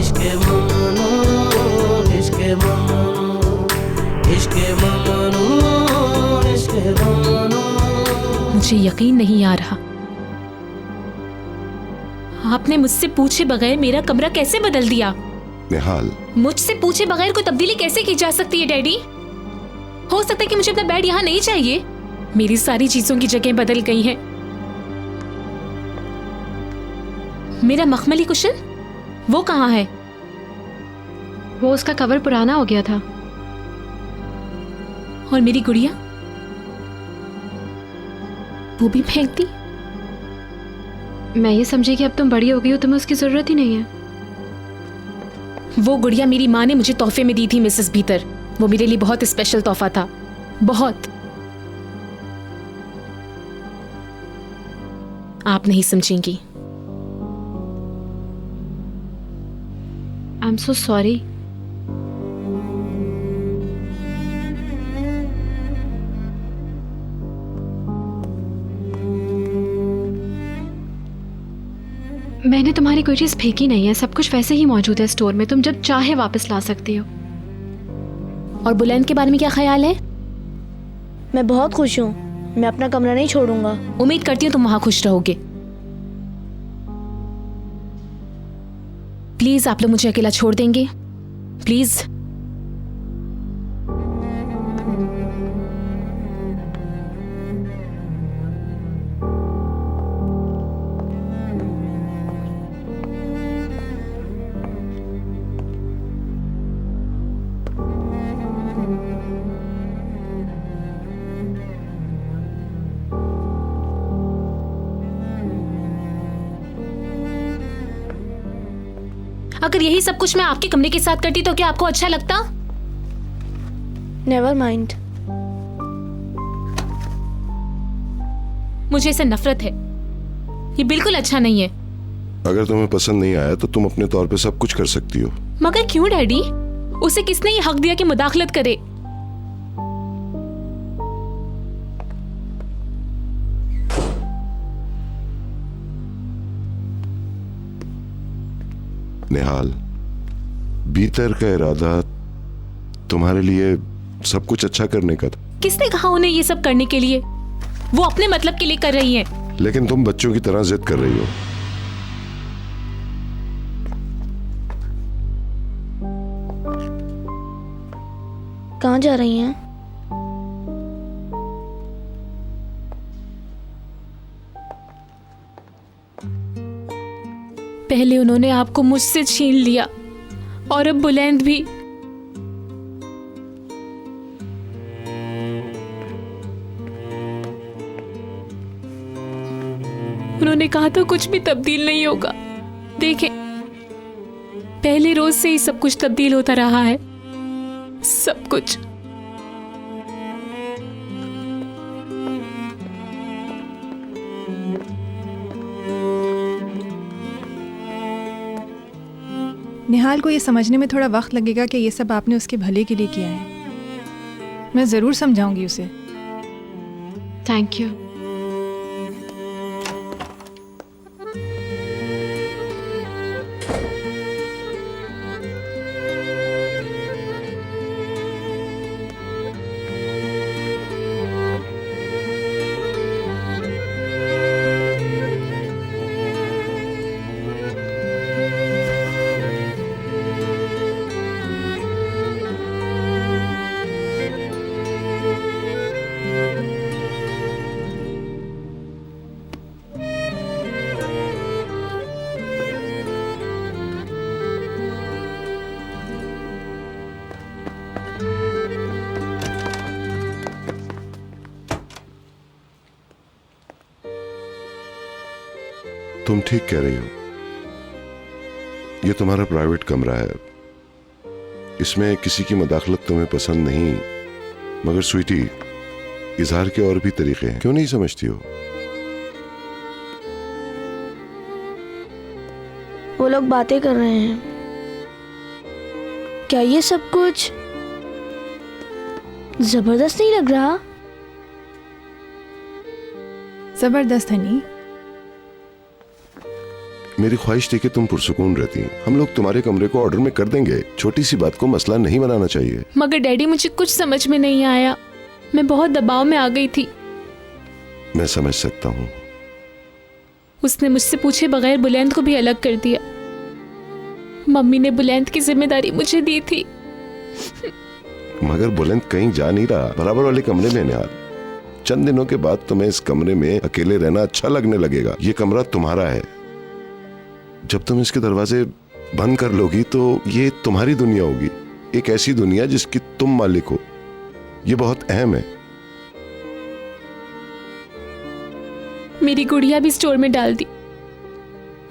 इश्क ममनू, इश्क ममनू, इश्क ममनू, इश्क ममनू। मुझे यकीन नहीं आ रहा, आपने मुझसे पूछे बगैर मेरा कमरा कैसे बदल दिया? निहाल, मुझसे पूछे बगैर कोई तब्दीली कैसे की जा सकती है डैडी? हो सकता है कि मुझे अपना बेड यहाँ नहीं चाहिए। मेरी सारी चीजों की जगह बदल गई हैं। मेरा मखमली कुशन वो कहाँ है? वो उसका कवर पुराना हो गया था। और मेरी गुड़िया वो भी फेंक दी। मैं ये समझी कि अब तुम बड़ी हो गई हो, तुम्हें उसकी जरूरत ही नहीं है। वो गुड़िया मेरी माँ ने मुझे तोहफे में दी थी मिसेस भीतर। वो मेरे लिए बहुत स्पेशल तोहफा था, बहुत। आप नहीं समझेंगी। I am so sorry. मैंने तुम्हारी कोई चीज फेंकी नहीं है, सब कुछ वैसे ही मौजूद है स्टोर में। तुम जब चाहे वापस ला सकती हो। और बुलंद के बारे में क्या ख्याल है? मैं बहुत खुश हूँ, मैं अपना कमरा नहीं छोड़ूंगा। उम्मीद करती हूँ तुम वहां खुश रहोगे। प्लीज आप लोग मुझे अकेला छोड़ देंगे? प्लीज। अगर यही सब कुछ मैं आपके कमरे के साथ करती तो क्या आपको अच्छा लगता? Never mind. मुझे इससे नफरत है, ये बिल्कुल अच्छा नहीं है। अगर तुम्हें पसंद नहीं आया तो तुम अपने तौर पे सब कुछ कर सकती हो। मगर क्यों डैडी? उसे किसने ये हक दिया कि मुदाखलत करे? निहाल, भीतर का इरादा तुम्हारे लिए सब कुछ अच्छा करने का था। किसने कहा उन्हें ये सब करने के लिए? वो अपने मतलब के लिए कर रही हैं। लेकिन तुम बच्चों की तरह जिद कर रही हो। कहाँ जा रही हैं? पहले उन्होंने आपको मुझसे छीन लिया और अब बुलंद भी। उन्होंने कहा था कुछ भी तब्दील नहीं होगा। देखें, पहले रोज से ही सब कुछ तब्दील होता रहा है, सब कुछ। निहाल को ये समझने में थोड़ा वक्त लगेगा कि ये सब आपने उसके भले के लिए किया है। मैं ज़रूर समझाऊंगी उसे। Thank you. तुम ठीक कह रही हो, ये तुम्हारा प्राइवेट कमरा है, इसमें किसी की मदाखलत तुम्हें पसंद नहीं। मगर स्वीटी, इजहार के और भी तरीके हैं, क्यों नहीं समझती हो? वो लोग बातें कर रहे हैं, क्या ये सब कुछ जबरदस्त नहीं लग रहा? जबरदस्त हनी। मेरी ख्वाहिश थी कि तुम पुरसुकून रहती। हम लोग तुम्हारे कमरे को ऑर्डर में कर देंगे, छोटी सी बात को मसला नहीं बनाना चाहिए। मगर डैडी मुझे कुछ समझ में नहीं आया, मैं बहुत दबाव में आ गई थी। मैं समझ सकता हूँ। उसने मुझसे पूछे बगैर बुलंद को भी अलग कर दिया। मम्मी ने बुलंद की जिम्मेदारी मुझे दी थी। मगर बुलंद कहीं जा नहीं रहा, बराबर वाले कमरे में निहाल। चंद दिनों के बाद तुम्हें इस कमरे में अकेले रहना अच्छा लगने लगेगा। ये कमरा तुम्हारा है। जब तुम इसके दरवाजे बंद कर लोगी तो ये तुम्हारी दुनिया होगी, एक ऐसी दुनिया जिसकी तुम मालिक हो। ये बहुत अहम है। मेरी गुड़िया भी स्टोर में डाल दी।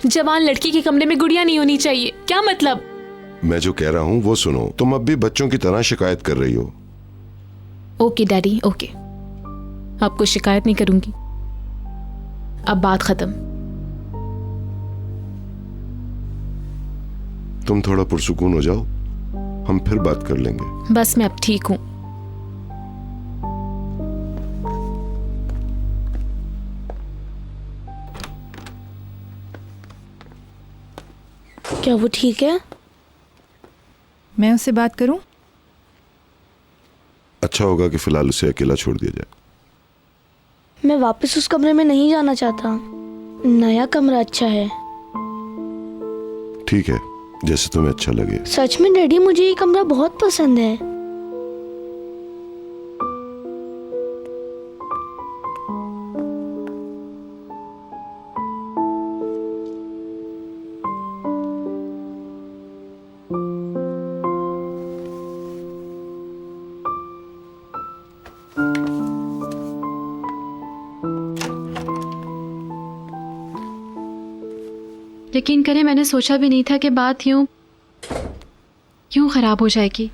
जवान लड़की के कमरे में गुड़िया नहीं होनी चाहिए, क्या मतलब? मैं जो कह रहा हूं वो सुनो। तुम अब भी बच्चों की तरह शिकायत कर रही हो। ओके डैडी, ओके, आपको शिकायत नहीं करूंगी। अब बात खत्म। तुम थोड़ा पुरसुकून हो जाओ, हम फिर बात कर लेंगे। बस मैं अब ठीक हूं। क्या वो ठीक है? मैं उससे बात करूं? अच्छा होगा कि फिलहाल उसे अकेला छोड़ दिया जाए। मैं वापस उस कमरे में नहीं जाना चाहता। नया कमरा अच्छा है। ठीक है, जैसे तुम्हें अच्छा लगे। सच में डैडी, मुझे ये कमरा बहुत पसंद है। यकीन करें, मैंने सोचा भी नहीं था कि बात यूं खराब हो जाएगी।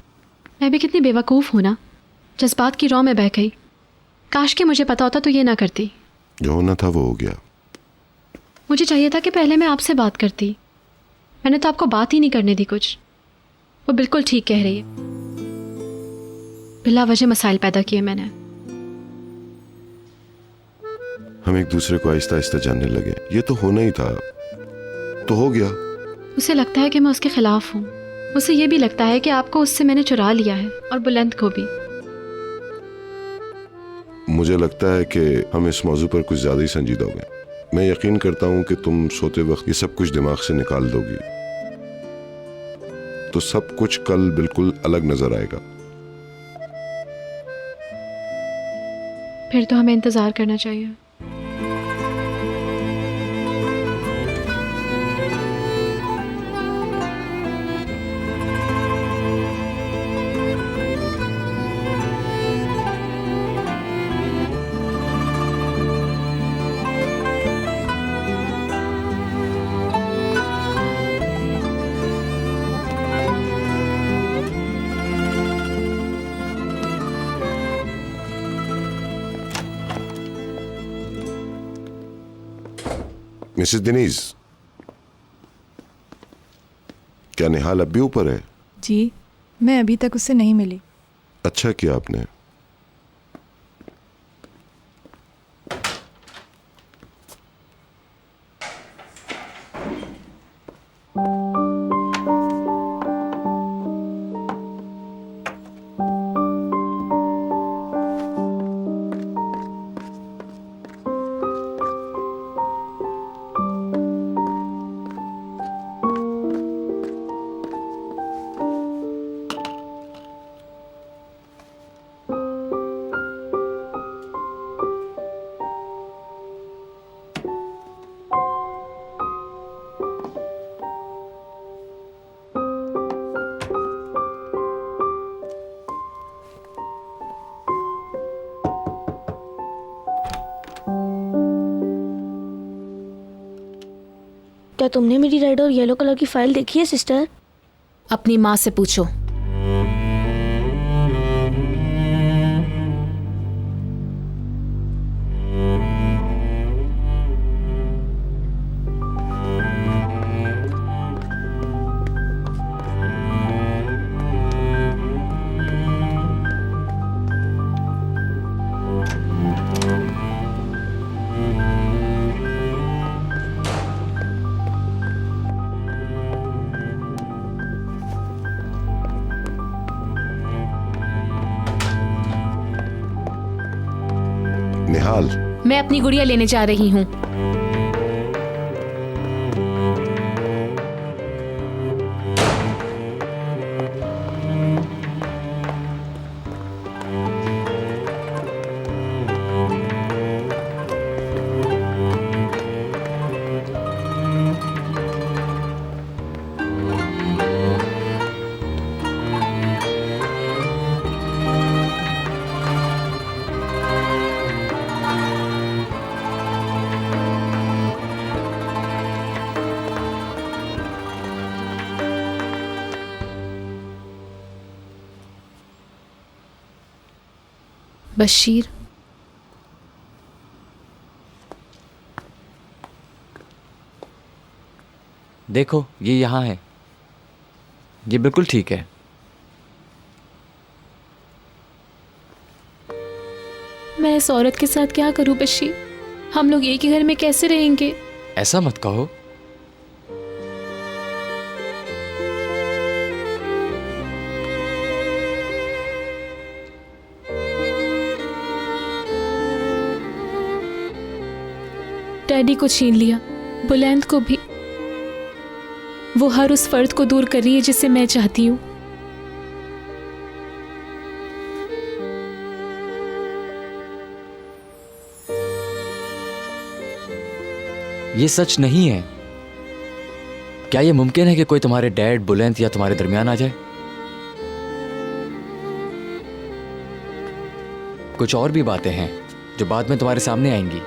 मैं भी कितनी बेवकूफ़ हूं ना, जज्बात की रौ में बह गई। काश कि मुझे पता होता तो ये ना करती। जो होना था वो हो गया। मुझे चाहिए था कि पहले मैं आपसे बात करती। मैंने तो आपको बात ही नहीं करने दी कुछ। वो बिल्कुल ठीक कह रही है, बिला वजह मसाइल पैदा किए मैंने। हम एक दूसरे को आहिस्ता आहिस्ता जानने लगे। ये तो होना ही था, तो हो गया। उसे लगता है कि मैं उसके खिलाफ हूँ। उसे ये भी लगता है कि आपको उससे मैंने चुरा लिया है, और बुलंद को भी। मुझे लगता है कि हम इस मौजू पर कुछ ज्यादा ही संजीदा हो गए। मैं यकीन करता हूं कि तुम सोते वक्त ये सब कुछ दिमाग से निकाल दोगी, तो सब कुछ कल बिल्कुल अलग नजर आएगा। फिर तो हमें इंतजार करना चाहिए। मिसेस दिनीज, क्या निहाल अब भी ऊपर है? जी, मैं अभी तक उससे नहीं मिली। अच्छा किया आपने। क्या तुमने मेरी रेड और येलो कलर की फाइल देखी है सिस्टर? अपनी माँ से पूछो। निहाल, मैं अपनी गुड़िया लेने जा रही हूँ। बशीर, देखो ये यहाँ है, ये बिल्कुल ठीक है। मैं इस औरत के साथ क्या करूं बशीर? हम लोग एक ही घर में कैसे रहेंगे? ऐसा मत कहो। डैडी को छीन लिया, बुलंद को भी। वो हर उस फर्द को दूर कर रही है जिसे मैं चाहती हूँ। ये सच नहीं है। क्या ये मुमकिन है कि कोई तुम्हारे डैड, बुलंद या तुम्हारे दरमियान आ जाए? कुछ और भी बातें हैं जो बाद में तुम्हारे सामने आएंगी।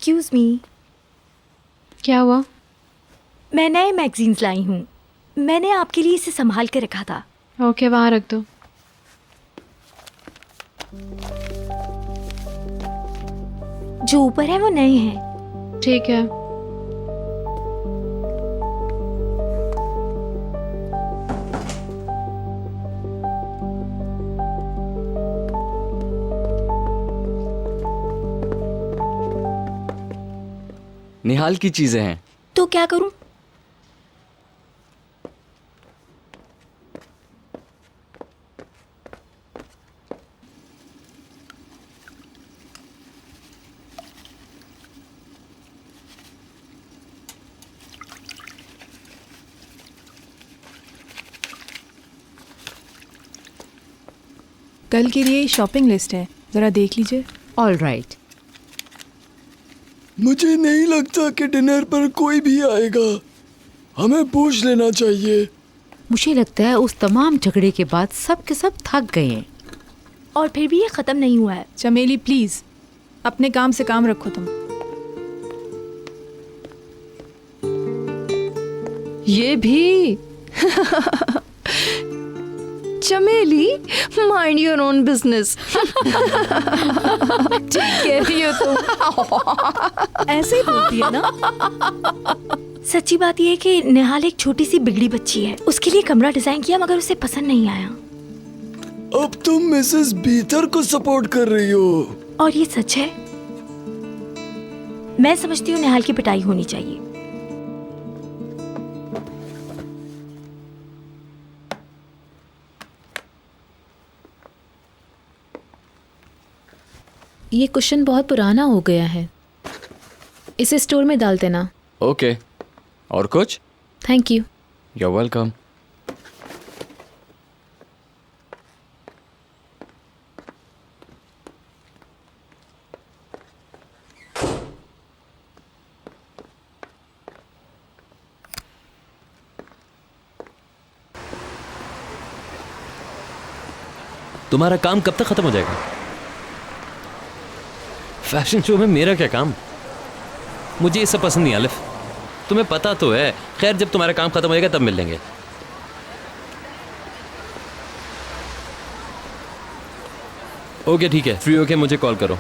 एक्सक्यूज मी, क्या हुआ? मैं नए मैगजीन्स लाई हूँ। मैंने आपके लिए इसे संभाल के रखा था। ओके, वहाँ रख दो। जो ऊपर है वो नए हैं। ठीक है। निहाल की चीजें हैं। तो क्या करूं? कल के लिए शॉपिंग लिस्ट है, ज़रा देख लीजिए। All right. मुझे नहीं लगता कि डिनर पर कोई भी आएगा। हमें पूछ लेना चाहिए। मुझे लगता है उस तमाम झगड़े के बाद सब के सब थक गए हैं। और फिर भी ये ख़त्म नहीं हुआ है। चमेली प्लीज़, अपने काम से काम रखो तुम। ये भी चमेली, माइंड योर ओन बिजनेस। ठीक कह रही हो तुम। ऐसे ही बोलती है ना। सच्ची बात यह है कि निहाल एक छोटी सी बिगड़ी बच्ची है। उसके लिए कमरा डिजाइन किया मगर उसे पसंद नहीं आया। अब तुम मिसेस बीथर को सपोर्ट कर रही हो। और ये सच है। मैं समझती हूँ निहाल की पिटाई होनी चाहिए। ये कुशन बहुत पुराना हो गया है, इसे स्टोर में डाल देना। ओके। और कुछ? Thank you. You are welcome. तुम्हारा काम कब तक खत्म हो जाएगा? फैशन शो में मेरा क्या काम? मुझे ये सब पसंद नहीं आलिफ, तुम्हें पता तो है। खैर, जब तुम्हारा काम खत्म हो जाएगा तब मिल लेंगे। ओके ठीक है, फ्री होके मुझे कॉल करो।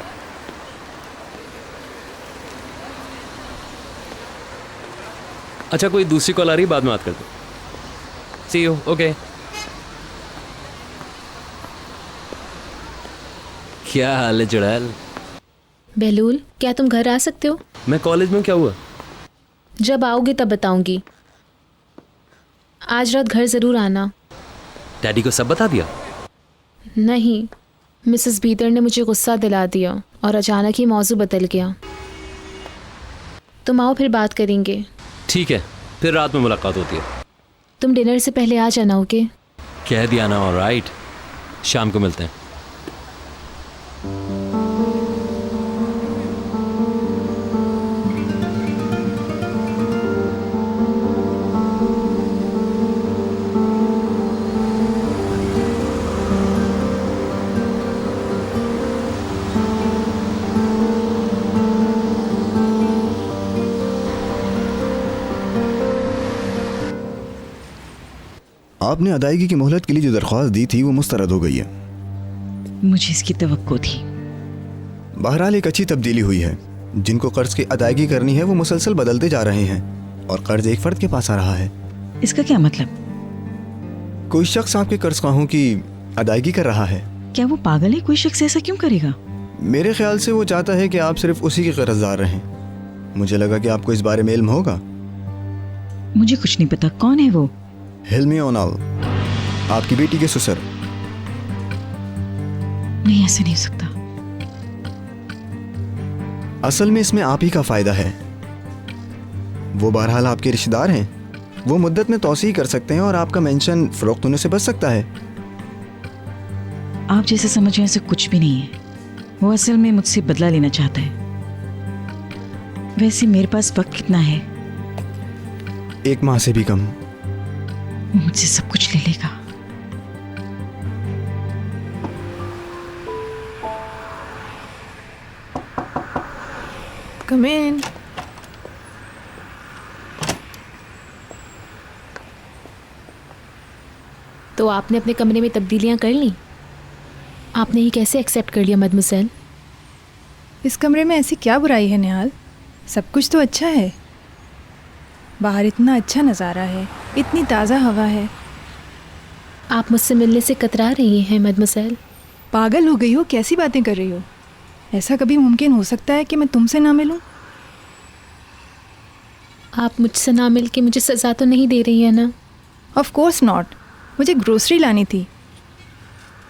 अच्छा, कोई दूसरी कॉल आ रही है, बाद में बात करते। सी यू। ओके। क्या हाल है चुड़ैल? बहलूल, क्या तुम घर आ सकते हो? मैं कॉलेज में, क्या हुआ? जब आओगे तब बताऊंगी। आज रात घर ज़रूर आना। डैडी को सब बता दिया? नहीं, मिसेस बीतर ने मुझे गुस्सा दिला दिया और अचानक ही मौजू बदल गया। तुम आओ, फिर बात करेंगे। ठीक है, फिर रात में मुलाकात होती है। तुम डिनर से पहले आ जाना, ओके? कह दिया ना। ऑलराइट, शाम को मिलते हैं। आपने अदायगी की मोहलत के लिए जो दरख्वास्त दी थी वो मुस्तरद हो गई है। मुझे इसकी तवक्को थी। बहरहाल एक अच्छी तब्दीली हुई है। जिनको कर्ज की अदायगी करनी है वो मुसलसल बदलते जा रहे हैं और कर्ज एक फर्द के पास आ रहा है। इसका क्या मतलब? कोई शख्स आपके कर्ज ख्वाहों की अदायगी कर रहा है। क्या वो पागल है? कोई शख्स ऐसा क्यों करेगा? मेरे ख्याल से वो चाहता है कि आप सिर्फ उसी के कर्जदार रहें। मुझे लगा कि आपको इस बारे में इल्म होगा। मुझे कुछ नहीं पता। कौन है वो? हिल्मी ओनाल, आपकी बेटी के ससुर। नहीं, ऐसा नहीं हो सकता। असल में इसमें आप ही का फायदा है। वो बहरहाल आपके रिश्तेदार हैं। वो मुद्दत में तौसीह कर सकते हैं और आपका मेंशन फरोख्त होने से बच सकता है। आप जैसे समझ रहे हैं ऐसा कुछ भी नहीं है। वो असल में मुझसे बदला लेना चाहता है। वैसे मेरे पास वक्त कितना है? 1 माह से भी कम। वो मुझसे सब कुछ ले लेगा। कम इन। तो आपने अपने कमरे में तब्दीलियां कर ली? आपने ये कैसे एक्सेप्ट कर लिया मदमुसेल? इस कमरे में ऐसी क्या बुराई है निहाल? सब कुछ तो अच्छा है। बाहर इतना अच्छा नज़ारा है, इतनी ताज़ा हवा है। आप मुझसे मिलने से कतरा रही हैं मदमुसेल? पागल हो गई हो? कैसी बातें कर रही हो? ऐसा कभी मुमकिन हो सकता है कि मैं तुमसे ना मिलूं? आप मुझसे ना मिल के मुझे सज़ा तो नहीं दे रही है ना? Of course not. मुझे ग्रोसरी लानी थी।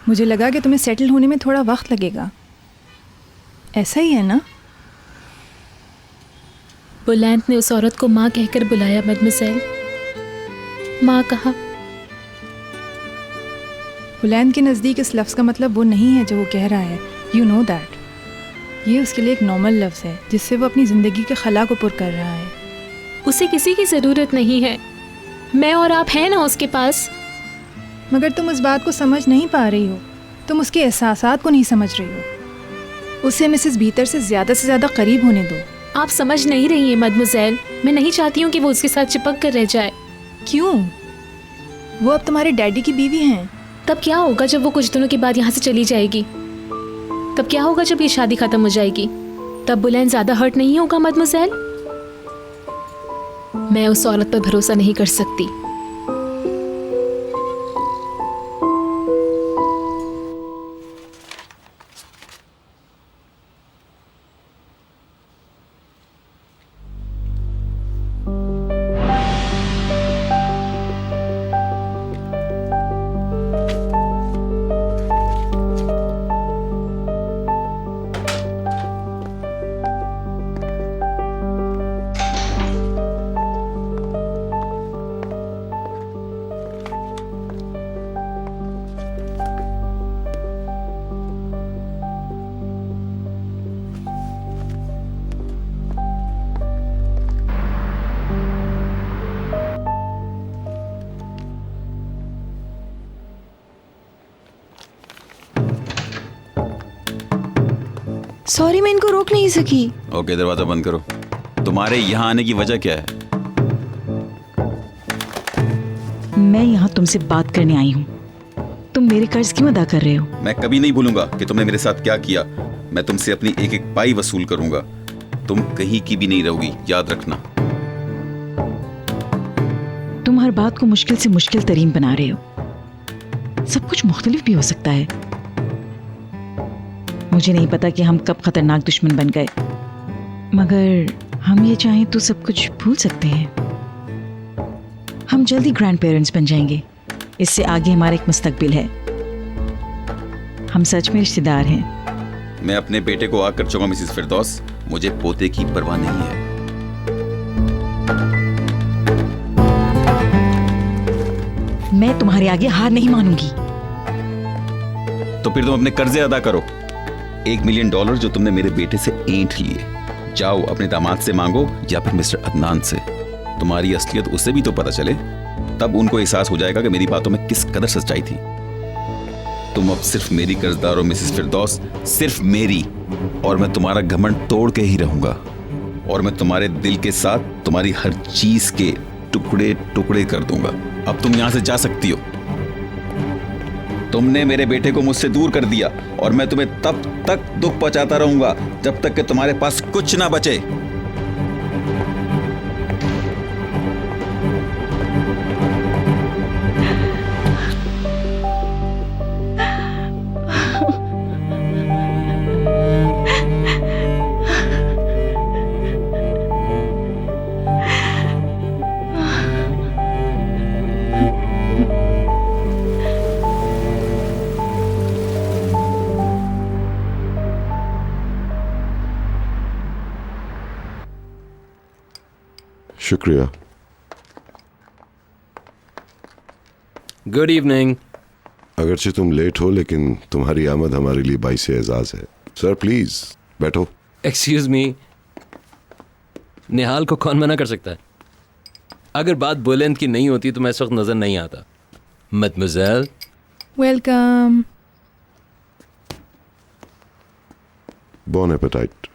मुझे लगा कि तुम्हें सेटल होने में थोड़ा वक्त लगेगा। ऐसा ही है ना? बुलैंद ने उस औरत को माँ कहकर बुलाया मदमुसेल। माँ कहा। बुलैंद के नज़दीक इस लफ्ज़ का मतलब वो नहीं है जो वो कह रहा है। You know that. ये उसके लिए एक नॉर्मल लफ्ज़ है जिससे वो अपनी ज़िंदगी के खला को पुर कर रहा है। उसे किसी की ज़रूरत नहीं है। मैं और आप हैं ना उसके पास। मगर तुम उस बात को समझ नहीं पा रही हो। तुम उसके एहसासात को नहीं समझ रही हो। उसे मिसेस बीतर से ज़्यादा करीब होने दो। आप समझ नहीं रही हैं मदमुसेल। मैं नहीं चाहती हूँ कि वो उसके साथ चिपक कर रह जाए। क्यों? वो अब तुम्हारे डैडी की बीवी हैं। तब क्या होगा जब वो कुछ दिनों के बाद यहाँ से चली जाएगी? तब क्या होगा जब ये शादी खत्म हो जाएगी? तब बुलैंद ज़्यादा हर्ट नहीं होगा मदमुसेल? मैं उस औरत पर भरोसा नहीं कर सकती। सॉरी, मैं इनको रोक नहीं सकी। ओके, दरवाजा बंद करो। तुम्हारे यहाँ आने की वजह क्या है? मैं यहाँ तुमसे बात करने आई हूँ। तुम मेरे कर्ज क्यों अदा कर रहे हो? मैं कभी नहीं भूलूंगा कि तुमने मेरे साथ क्या किया। मैं तुमसे अपनी एक एक पाई वसूल करूंगा। तुम कहीं की भी नहीं रहोगी, याद रखना। तुम हर बात को मुश्किल से मुश्किल तरीन बना रहे हो। सब कुछ मुख्तलिफ भी हो सकता है। मुझे नहीं पता कि हम कब खतरनाक दुश्मन बन गए, मगर हम ये चाहें तो सब कुछ भूल सकते हैं। हम जल्दी ग्रैंड पेरेंट्स बन जाएंगे। इससे आगे हमारा एक मुस्तकबिल है। हम सच में रिश्तेदार हैं। मैं अपने बेटे को आग कर चुका मिसेस फिरदौस। मुझे पोते की परवाह नहीं है। मैं तुम्हारे आगे हार नहीं मानूंगी। तो फिर तुम अपने कर्जे अदा करो। $1 मिलियन जो तुमने मेरे बेटे से ऐंठ लिए, जाओ अपने दामाद से मांगो या फिर मिस्टर अदनान से। तुम्हारी असलियत उससे भी तो पता चले, तब उनको एहसास हो जाएगा कि मेरी बातों में किस कदर सच्चाई थी। तुम अब सिर्फ मेरी कर्जदार हो मिसेस फिरदौस, सिर्फ मेरी। और मैं तुम्हारा घमंड तोड़ के ही रहूंगा। और मैं तुम्हारे दिल के साथ तुम्हारी हर चीज के टुकड़े टुकड़े कर दूंगा। अब तुम यहां से जा सकती हो। तुमने मेरे बेटे को मुझसे दूर कर दिया और मैं तुम्हें तब तक दुख पहुंचाता रहूंगा जब तक कि तुम्हारे पास कुछ ना बचे। शुक्रिया। Good evening. अगरचे तुम लेट हो, लेकिन तुम्हारी आमद हमारे लिए बाइस एजाज है। सर प्लीज बैठो। एक्सक्यूज मी, निहाल को कौन मना कर सकता है? अगर बात बुलंद की नहीं होती तो मैं इस वक्त नजर नहीं आता। Mademoiselle, welcome. Bon appetit.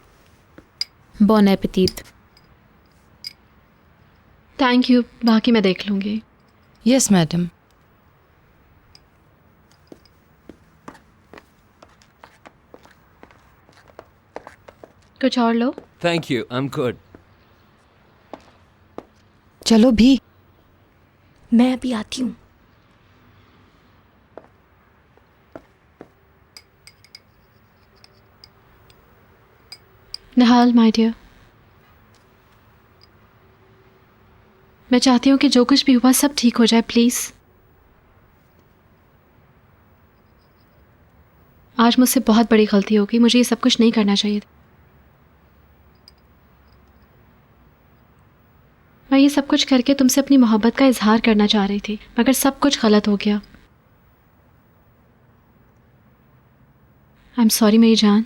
Bon appetit. Thank you, बाकी मैं देख लूंगी। Yes madam. कुछ और लो। Thank you, I am good. चलो भी। मैं अभी आती हूँ। निहाल माय डियर, मैं चाहती हूँ कि जो कुछ भी हुआ सब ठीक हो जाए प्लीज। आज मुझसे बहुत बड़ी गलती हो गई। मुझे ये सब कुछ नहीं करना चाहिए था। मैं ये सब कुछ करके तुमसे अपनी मोहब्बत का इजहार करना चाह रही थी, मगर सब कुछ गलत हो गया। आई एम सॉरी मेरी जान।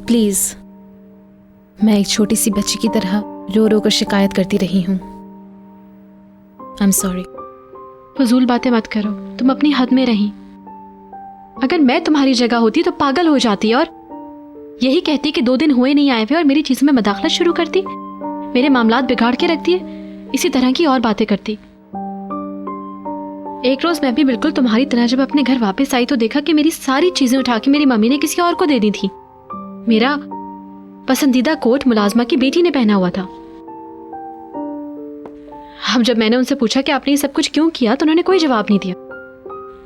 प्लीज, मैं एक छोटी सी बच्ची की तरह रो रो कर शिकायत करती रही हूँ। I am sorry. फजूल बातें मत करो, तुम अपनी हद में रही। अगर मैं तुम्हारी जगह होती तो पागल हो जाती और यही कहती कि 2 दिन हुए नहीं आए हुए और मेरी चीज़ों में मदाखलत शुरू करती, मेरे मामलात बिगाड़ के रखती है, इसी तरह की और बातें करती। एक रोज मैं भी बिल्कुल तुम्हारी तरह जब अपने घर वापस आई तो देखा कि मेरी सारी चीजें उठा के मेरी मम्मी ने किसी और को दे दी थी। मेरा पसंदीदा कोट मुलाजमा की बेटी ने पहना हुआ था। अब जब मैंने उनसे पूछा कि आपने ये सब कुछ क्यों किया तो उन्होंने कोई जवाब नहीं दिया।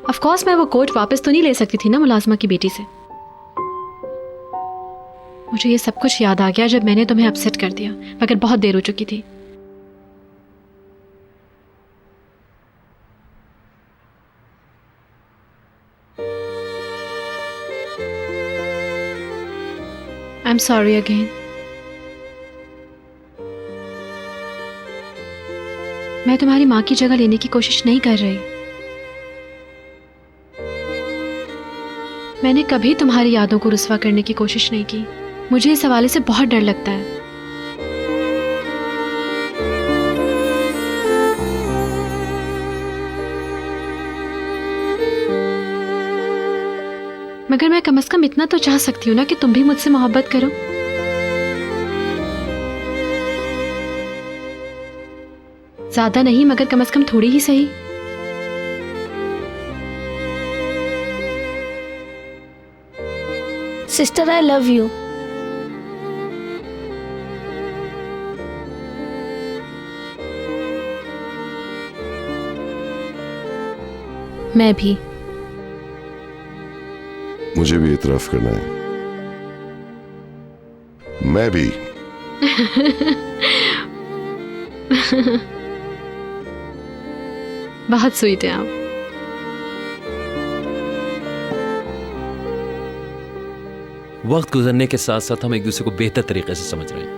ऑफ कोर्स मैं वो कोट वापस तो नहीं ले सकती थी ना मुलाजमा की बेटी से। मुझे ये सब कुछ याद आ गया जब मैंने तुम्हें अपसेट कर दिया, मगर बहुत देर हो चुकी थी। I am sorry again. मैं तुम्हारी माँ की जगह लेने की कोशिश नहीं कर रही। मैंने कभी तुम्हारी यादों को रुस्वा करने की कोशिश नहीं की। मुझे इस हवाले से बहुत डर लगता है। मगर मैं कम से कम इतना तो चाह सकती हूँ ना कि तुम भी मुझसे मोहब्बत करो। ज्यादा नहीं मगर कम से कम थोड़ी ही सही। Sister I love you. मैं भी। मुझे भी इतराफ करना है। मैं भी। बहुत स्वीट है आप। वक्त गुजरने के साथ साथ हम एक दूसरे को बेहतर तरीके से समझ रहे हैं।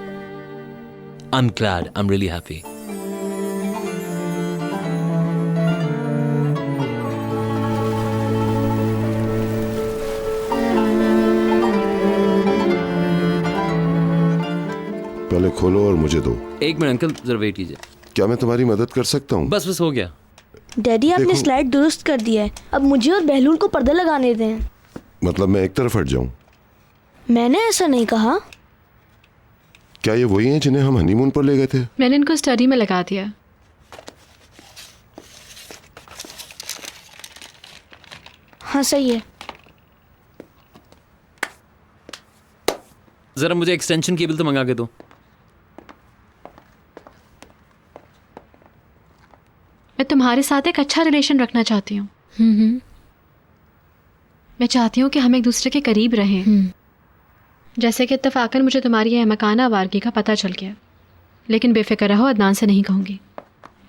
I am glad, I am really happy. पहले खोलो और मुझे दो। एक मिनट अंकल, जरा वेट कीजिए। क्या मैं तुम्हारी मदद कर सकता हूँ? बस हो गया। डैडी आपने स्लाइड दुरुस्त कर दिया है, अब मुझे और बहलूल को पर्दा लगाने दें। मतलब मैं एक तरफ हट जाऊं? मैंने ऐसा नहीं कहा। क्या ये वही हैं जिन्हें हम हनीमून पर ले गए थे? मैंने इनको स्टडी में लगा दिया। हाँ सही है। जरा मुझे एक्सटेंशन केबल तो मंगा के दो। मैं तुम्हारे साथ एक अच्छा रिलेशन रखना चाहती हूँ। मैं चाहती हूँ कि हम एक दूसरे के करीब रहें। जैसे कि इत्तेफाकन मुझे तुम्हारी यह मकाना आवारगी का पता चल गया, लेकिन बेफिक्र रहो, अदनान से नहीं कहूँगी।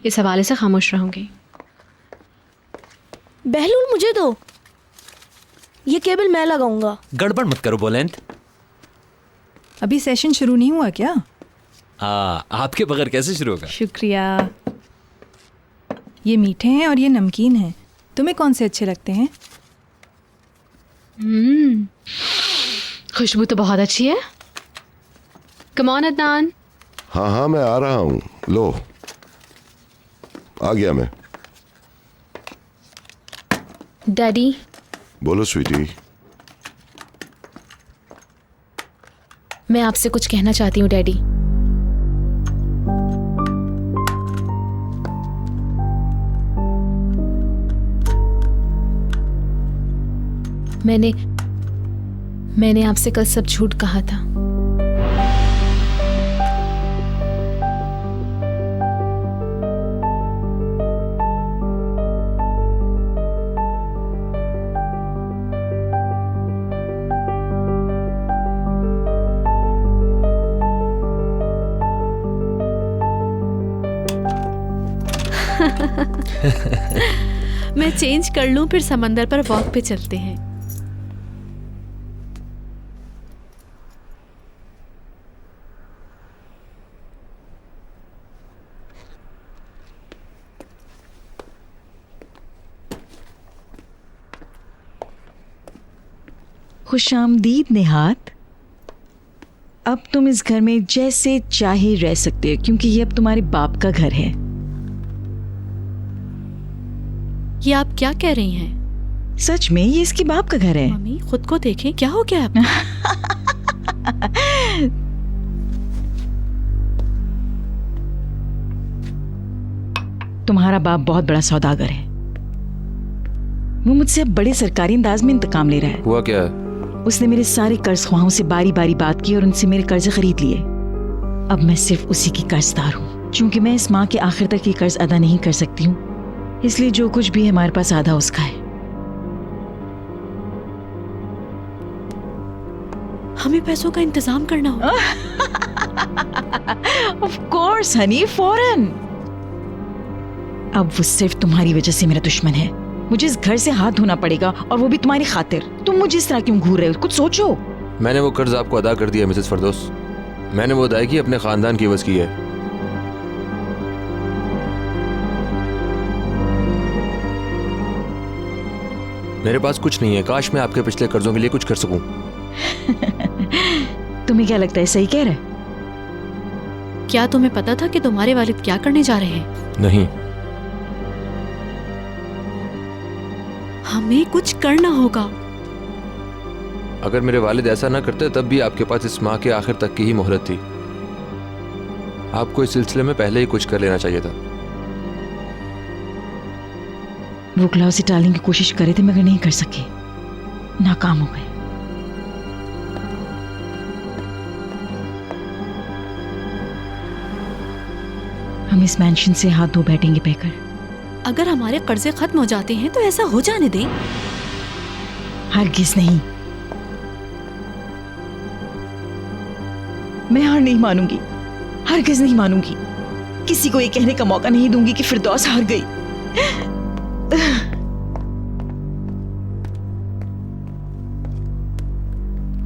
इस हवाले से खामोश रहूँगी। बहलूल मुझे दो, ये केबल मैं लगाऊंगा। गड़बड़ मत करो बुलंद। अभी सेशन शुरू नहीं हुआ क्या? हाँ, आपके बगैर कैसे शुरू होगा? शुक्रिया। ये मीठे हैं और ये नमकीन हैं। तुम्हें कौन से अच्छे लगते हैं? खुशबू तो बहुत अच्छी है। Come on Adnan. हाँ हाँ मैं आ रहा हूँ। लो आ गया मैं। डैडी। बोलो स्वीटी। मैं आपसे कुछ कहना चाहती हूँ डैडी। मैंने आपसे कल सब झूठ कहा था। मैं चेंज कर लूं, फिर समंदर पर वॉक पे चलते हैं। खुशामदीद निहात। अब तुम इस घर में जैसे चाहे रह सकते हो, क्योंकि ये अब तुम्हारे बाप का घर है। ये आप क्या कह रही हैं? सच में ये इसके बाप का घर है। मम्मी खुद को देखें, क्या हो गया आपको? तुम्हारा बाप बहुत बड़ा सौदागर है। वो मुझसे अब बड़े सरकारी अंदाज में इंतकाम ले रहा है। हुआ क्या? उसने मेरे सारे कर्ज ख्वाहों से बारी बारी बात की और उनसे मेरे कर्ज खरीद लिए। अब मैं सिर्फ उसी की कर्जदार हूँ। चूंकि मैं इस माह के आखिर तक ये कर्ज अदा नहीं कर सकती हूँ, इसलिए जो कुछ भी है हमारे पास आधा उसका है। हमें पैसों का इंतजाम करना होगा। ऑफ कोर्स हनी, फौरन। अब वो सिर्फ तुम्हारी वजह से मेरा दुश्मन है। मुझे इस घर से हाथ धोना पड़ेगा, और वो भी तुम्हारी खातिर। तुम मुझे इस तरह क्यों घूर रहे हो? कुछ सोचो। मैंने वो कर्ज आपको अदा कर दिया मिसेस फरदौस। मैंने वो अदायगी अपने खानदान की एवज की है। मेरे पास कुछ नहीं है। काश मैं आपके पिछले कर्जों के लिए कुछ कर सकूं। तुम्हें क्या लगता है सही कह रहा है? क्या तुम्हें पता था कि तुम्हारे वालिद क्या करने जा रहे हैं? नहीं। हमें कुछ करना होगा। अगर मेरे वालिद ऐसा ना करते तब भी आपके पास इस माह के आखिर तक की ही मोहलत थी। आपको इस सिलसिले में पहले ही कुछ कर लेना चाहिए था। वो क्लाव से टालने की कोशिश करे थे मगर नहीं कर सके, नाकाम हो गए। हम इस मैंशन से हाथ धो बैठेंगे बहकर। अगर हमारे कर्जे खत्म हो जाते हैं तो ऐसा हो जाने दें। हरगिज नहीं, मैं हार नहीं मानूंगी, हरगिज नहीं मानूंगी। किसी को ये कहने का मौका नहीं दूंगी कि फिरदौस हार गई।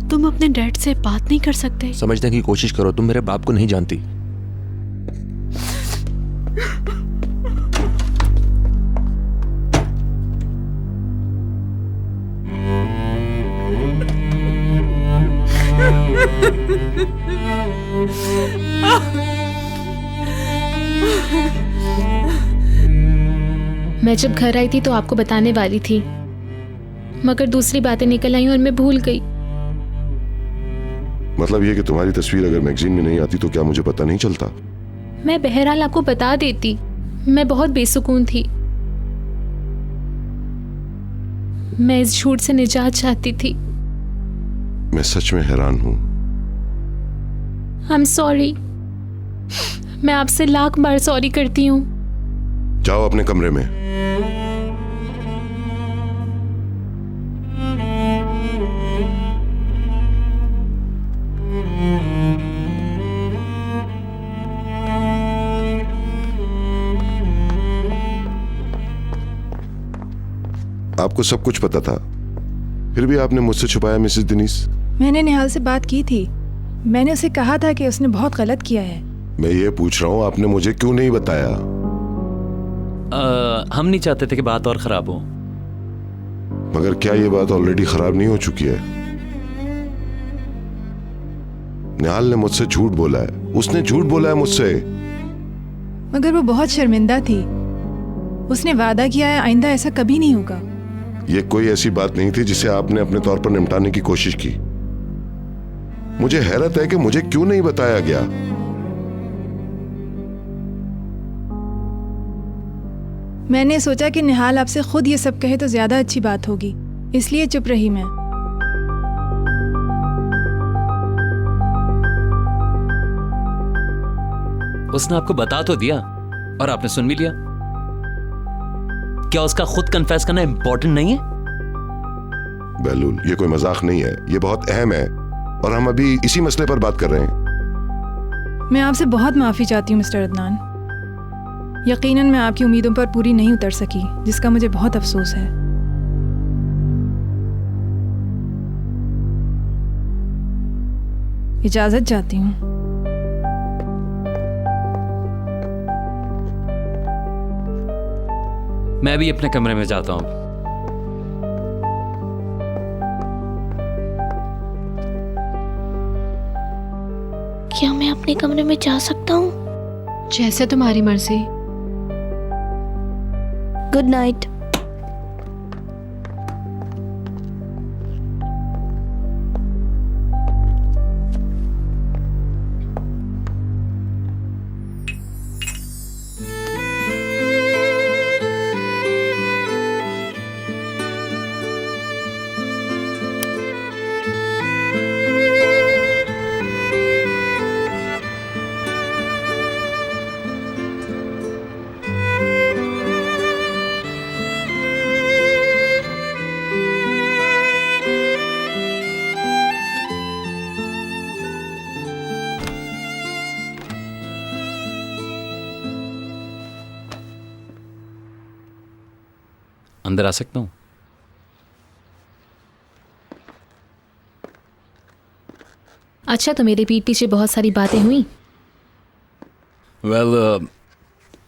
तुम अपने डैड से बात नहीं कर सकते? समझने की कोशिश करो, तुम मेरे बाप को नहीं जानती। मैं जब घर आई थी तो आपको बताने वाली थी, मगर दूसरी बातें निकल आई और मैं भूल गई। मतलब ये कि तुम्हारी तस्वीर अगर मैगजीन में नहीं आती तो क्या मुझे पता नहीं चलता? मैं बहरहाल आपको बता देती। मैं बहुत बेसुकून थी। मैं इस झूठ से निजात चाहती थी। मैं सच में हैरान हूं। I am sorry. मैं आपसे लाख बार सॉरी करती हूँ। जाओ अपने कमरे में। आपको सब कुछ पता था, फिर भी आपने मुझसे छुपाया मिसेस दिनीस। मैंने निहाल से बात की थी। मैंने उसे कहा था कि उसने बहुत गलत किया है। मैं ये पूछ रहा हूँ आपने मुझे क्यों नहीं बताया? हम नहीं चाहते थे कि बात और खराब हो। मगर क्या ये बात ऑलरेडी खराब नहीं हो चुकी है? निहाल ने मुझसे झूठ बोला है, उसने झूठ बोला है मुझसे। मगर वो बहुत शर्मिंदा थी। उसने वादा किया है आइंदा ऐसा कभी नहीं होगा। ये कोई ऐसी बात नहीं थी जिसे आपने अपने तौर पर निपटाने की कोशिश की। मुझे हैरत है कि मुझे क्यों नहीं बताया गया। मैंने सोचा कि निहाल आपसे खुद ये सब कहे तो ज्यादा अच्छी बात होगी, इसलिए चुप रही मैं। उसने आपको बता तो दिया और आपने सुन भी लिया। क्या उसका खुद कन्फेस करना इंपॉर्टेंट नहीं है? बहलूल, ये कोई मजाक नहीं है, ये बहुत अहम है और हम अभी इसी मसले पर बात कर रहे हैं। मैं आपसे बहुत माफी चाहती हूँ मिस्टर अदनान। यकीनन मैं आपकी उम्मीदों पर पूरी नहीं उतर सकी, जिसका मुझे बहुत अफसोस है। इजाजत चाहती हूँ। मैं भी अपने कमरे में जाता हूँ। क्या मैं अपने कमरे में जा सकता हूँ? जैसे तुम्हारी मर्जी। Good night. अंदर आ सकता हूँ? अच्छा, तो मेरे पीठ पीछे बहुत सारी बातें हुई।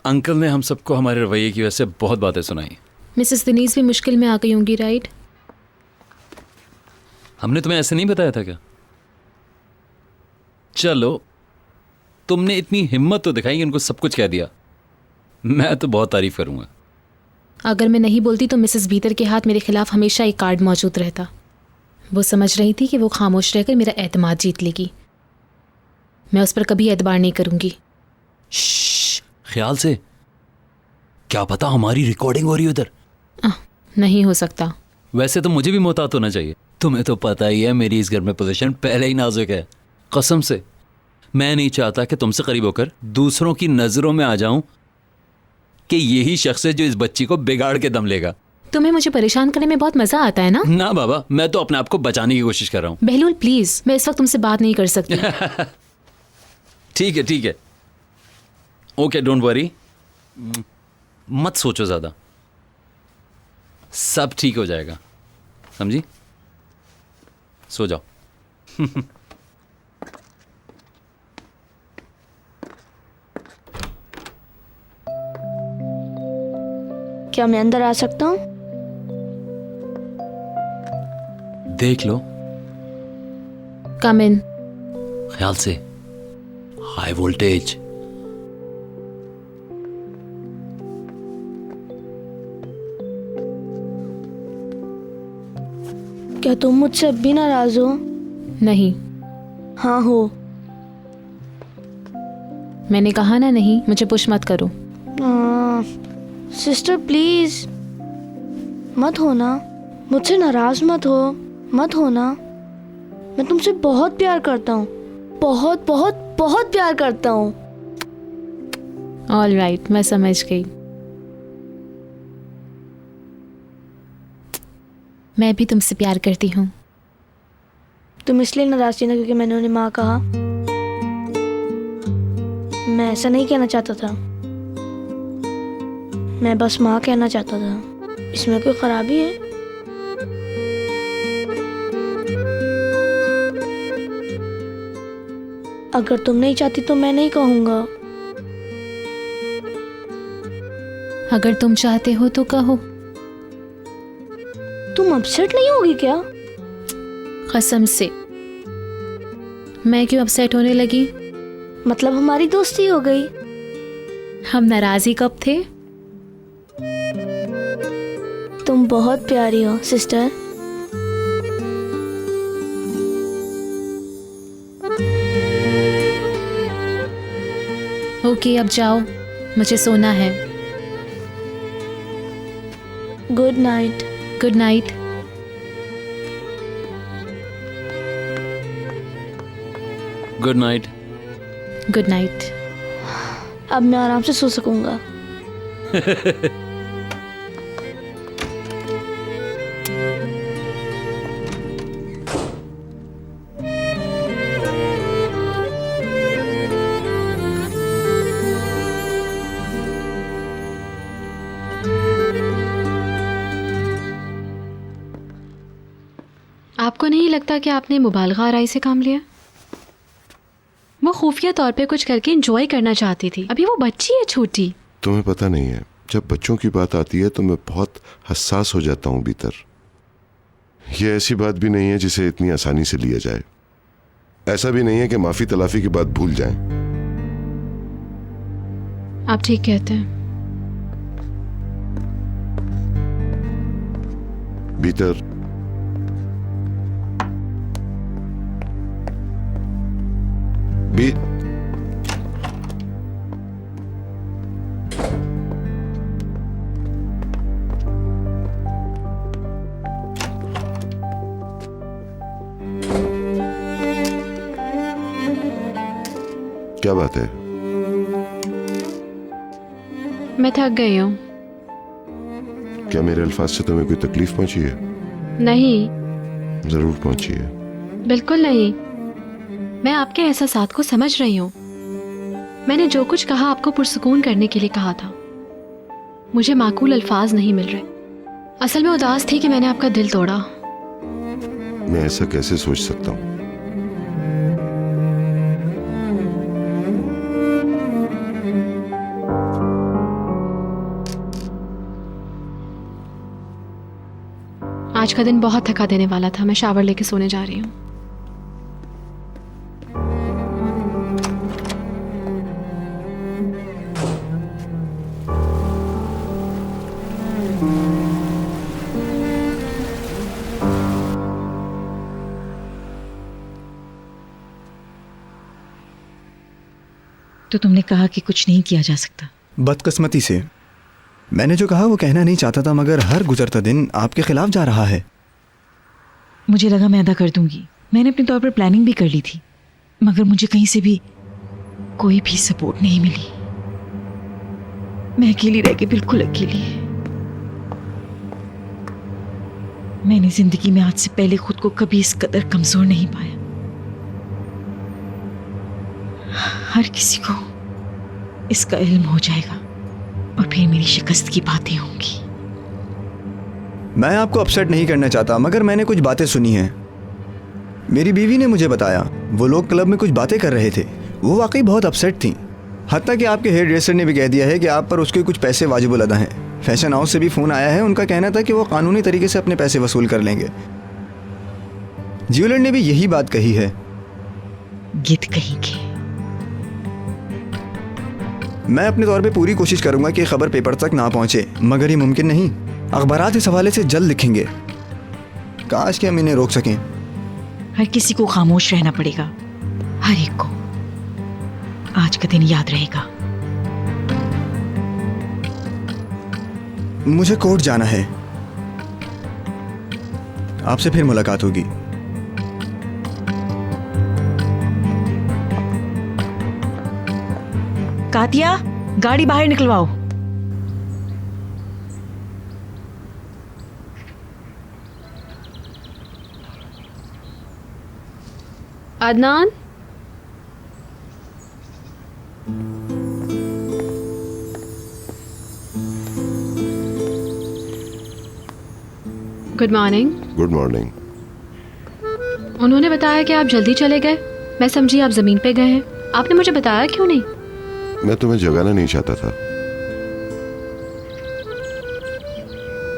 अंकल ने हम सबको हमारे रवैये की वजह से बहुत बातें सुनाई। मिसेस दिनीस भी मुश्किल में आ गई होंगी, राइट? हमने तुम्हें ऐसे नहीं बताया था क्या? चलो, तुमने इतनी हिम्मत तो दिखाई कि उनको सब कुछ कह दिया। मैं तो बहुत तारीफ करूंगा। अगर मैं नहीं बोलती तो मिसेस भीतर के हाथ मेरे खिलाफ हमेशा एक कार्ड मौजूद रहता। वो समझ रही थी कि वो खामोश रहकर मेरा एतमाद जीत लेगी। मैं उस पर कभी एतबार नहीं करूंगी। ख्याल से, क्या पता हमारी रिकॉर्डिंग हो रही है उधर। नहीं हो सकता। वैसे तो मुझे भी मोहतात होना चाहिए। तुम्हें तो पता ही है मेरी इस घर में पोजीशन पहले ही नाजुक है। कसम से मैं नहीं चाहता कि तुमसे करीब होकर दूसरों की नजरों में आ जाऊं कि यही शख्स है जो इस बच्ची को बिगाड़ के दम लेगा। तुम्हें मुझे परेशान करने में बहुत मजा आता है ना? ना बाबा, मैं तो अपने आप को बचाने की कोशिश कर रहा हूं। बहलूल प्लीज, मैं इस वक्त तुमसे बात नहीं कर सकती। ठीक है ओके, डोंट वरी, मत सोचो ज्यादा, सब ठीक हो जाएगा, समझी? सो जाओ। क्या मैं अंदर आ सकता हूँ? देख लो। कम इन। ख्याल से, हाई वोल्टेज। क्या तुम मुझसे अब भी नाराज हो? नहीं। हाँ हो। मैंने कहा ना नहीं, मुझे पुश मत करो। सिस्टर प्लीज मत होना, मुझसे नाराज मत होना। मैं तुमसे बहुत प्यार करता हूँ, बहुत बहुत बहुत प्यार करता हूँ। ऑल राइट, मैं समझ गई। मैं भी तुमसे प्यार करती हूँ। तुम इसलिए नाराज थी ना क्योंकि मैंने उन्हें माँ कहा? मैं ऐसा नहीं कहना चाहता था, मैं बस माँ कहना चाहता था। इसमें कोई खराबी है? अगर तुम नहीं चाहती तो मैं नहीं कहूँगा। अगर तुम चाहते हो तो कहो। तुम अपसेट नहीं होगी क्या? कसम से। मैं क्यों अपसेट होने लगी? मतलब हमारी दोस्ती हो गई। हम नाराज ही कब थे? तुम बहुत प्यारी हो सिस्टर। ओके, अब जाओ, मुझे सोना है। Good night. Good night. Good night. Good night. अब मैं आराम से सो सकूंगा। आपको नहीं लगता कि आपने मुबालगा आराई से काम लिया? वो खुफिया तौर पे कुछ करके एंजॉय करना चाहती थी। अभी वो बच्ची है छोटी। तुम्हें पता नहीं है, जब बच्चों की बात आती है तो मैं बहुत हसास हो जाता हूँ भीतर। यह ऐसी बात भी नहीं है जिसे इतनी आसानी से लिया जाए। ऐसा भी नहीं है कि माफी तलाफी की बात भूल जाएं। आप ठीक कहते हैं। भीतर भी क्या बात है? मैं थक गई हूँ। क्या मेरे अल्फाज से तुम्हें कोई तकलीफ पहुंची है? नहीं, जरूर पहुंची है। बिल्कुल नहीं। मैं आपके एहसासात को समझ रही हूँ। मैंने जो कुछ कहा आपको पुरसुकून करने के लिए कहा था। मुझे माकूल अल्फाज नहीं मिल रहे। असल में उदास थी कि मैंने आपका दिल तोड़ा। मैं ऐसा कैसे सोच सकता हूँ? आज का दिन बहुत थका देने वाला था। मैं शावर लेके सोने जा रही हूँ। तो तुमने कहा कि कुछ नहीं किया जा सकता। बदकिस्मती से मैंने जो कहा वो कहना नहीं चाहता था, मगर हर गुजरता दिन आपके खिलाफ जा रहा है। मुझे लगा मैं अदा कर दूंगी। मैंने अपने तौर पर प्लानिंग भी कर ली थी, मगर मुझे कहीं से भी कोई भी सपोर्ट नहीं मिली। मैं अकेली रह गई, बिल्कुल अकेली। मैंने जिंदगी में आज से पहले खुद को कभी इस कदर कमजोर नहीं पाया। हर किसी को इसका इल्म हो जाएगा और फिर मेरी शिकस्त की बातें होंगी। मैं आपको अपसेट नहीं करना चाहता, मगर मैंने कुछ बातें सुनी हैं। मेरी बीवी ने मुझे बताया वो लोग क्लब में कुछ बातें कर रहे थे। वो वाकई बहुत अपसेट थी। हत्ता कि आपके हेयर ड्रेसर ने भी कह दिया है कि आप पर उसके कुछ पैसे वाजिबुल अदा हैं। फैशन हाउस से भी फ़ोन आया है, उनका कहना था कि वो कानूनी तरीके से अपने पैसे वसूल कर लेंगे। ज्वेलर ने भी यही बात कही है। गिद्ध कहेंगे। मैं अपने तौर पे पूरी कोशिश करूंगा कि खबर पेपर तक ना पहुंचे, मगर ये मुमकिन नहीं। अखबारात इस हवाले से जल्द लिखेंगे। काश कि हम इन्हें रोक सकें। हर किसी को खामोश रहना पड़ेगा, हर एक को। आज का दिन याद रहेगा। मुझे कोर्ट जाना है। आपसे फिर मुलाकात होगी। कातिया, गाड़ी बाहर निकलवाओ। Adnan, good morning. Good morning. उन्होंने बताया कि आप जल्दी चले गए। मैं समझी आप जमीन पे गए हैं। आपने मुझे बताया क्यों नहीं? मैं तुम्हें जगाना नहीं चाहता था।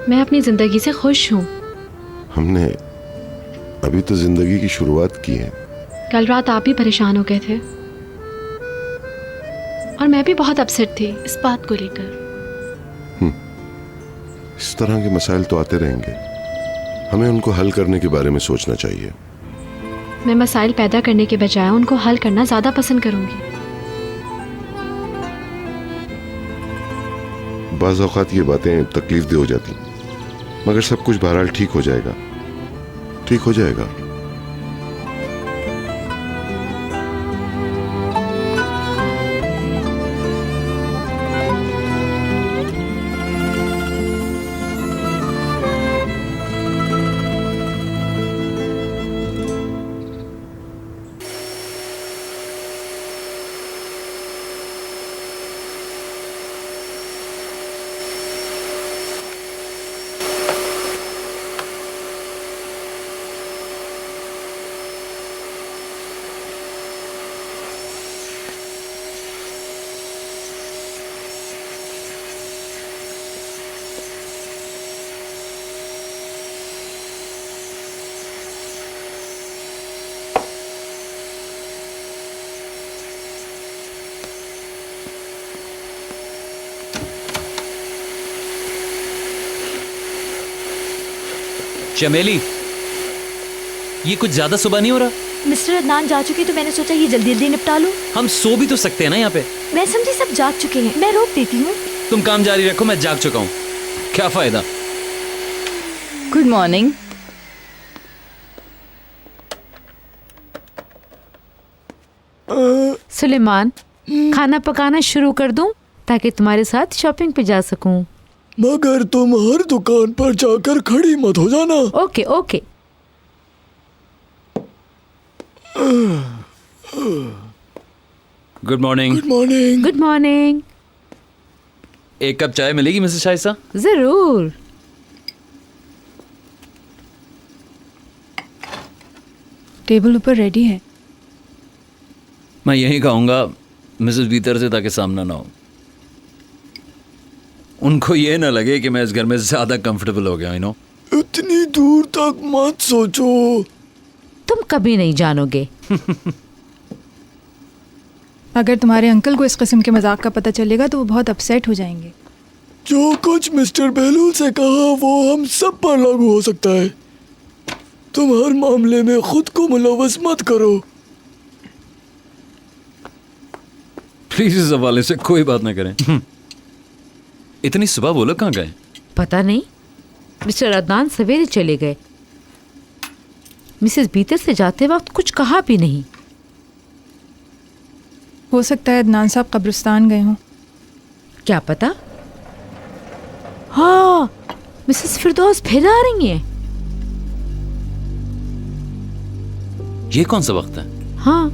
मैं अपनी जिंदगी से खुश हूँ। हमने अभी तो जिंदगी की शुरुआत की है। कल रात आप भी परेशान हो गए थे और मैं भी बहुत अपसेट थी इस बात को लेकर। इस तरह के मसाइल तो आते रहेंगे, हमें उनको हल करने के बारे में सोचना चाहिए। मैं मसाइल पैदा करने के बजाय उनको हल करना ज्यादा पसंद करूंगी। बाज़ औक़ात ये बातें तकलीफ दे हो जाती, मगर सब कुछ बहरहाल ठीक हो जाएगा। ठीक हो जाएगा। चमेली, ये कुछ ज्यादा सुबह नहीं हो रहा? मिस्टर अदनान जा चुके तो मैंने सोचा ये जल्दी जल्दी निपटा लूं। हम सो भी तो सकते हैं ना यहाँ पे। मैं समझी सब जाग चुके हैं, मैं रोक देती हूँ। तुम काम जारी रखो, मैं जाग चुका हूँ। क्या फायदा। Good morning. सुलेमान, खाना पकाना शुरू कर दूं ताकि तुम्हारे साथ शॉपिंग पे जा सकूं। मगर तुम हर दुकान पर जाकर खड़ी मत हो जाना। Okay okay. Good morning. Good morning. Good morning. एक कप चाय मिलेगी मिसेस शाइसा? जरूर। टेबल ऊपर रेडी है। मैं यही कहूँगा मिसेस भीतर से, ताकि सामना ना हो। उनको ये ना लगे कि मैं इस घर में ज्यादा कंफर्टेबल हो गया। नो, इतनी दूर तक मत सोचो। तुम कभी नहीं जानोगे। अगर तुम्हारे अंकल को इस किस्म के मजाक का पता चलेगा तो वो बहुत अपसेट हो जाएंगे। जो कुछ मिस्टर बहलूल से कहा वो हम सब पर लागू हो सकता है। तुम हर मामले में खुद को मुलव्वस मत करो। प्लीज इस हवाले से कोई बात ना करें। इतनी सुबह बोलो कहाँ गए? पता नहीं, मिस्टर अदनान सवेरे चले गए। मिसेस बीतर से जाते वक्त कुछ कहा भी नहीं। हो सकता है अदनान साहब कब्रिस्तान गए हों। क्या पता। हाँ, मिसेस फिरदौस फिर आ रही हैं। ये कौन सा वक्त है? हाँ,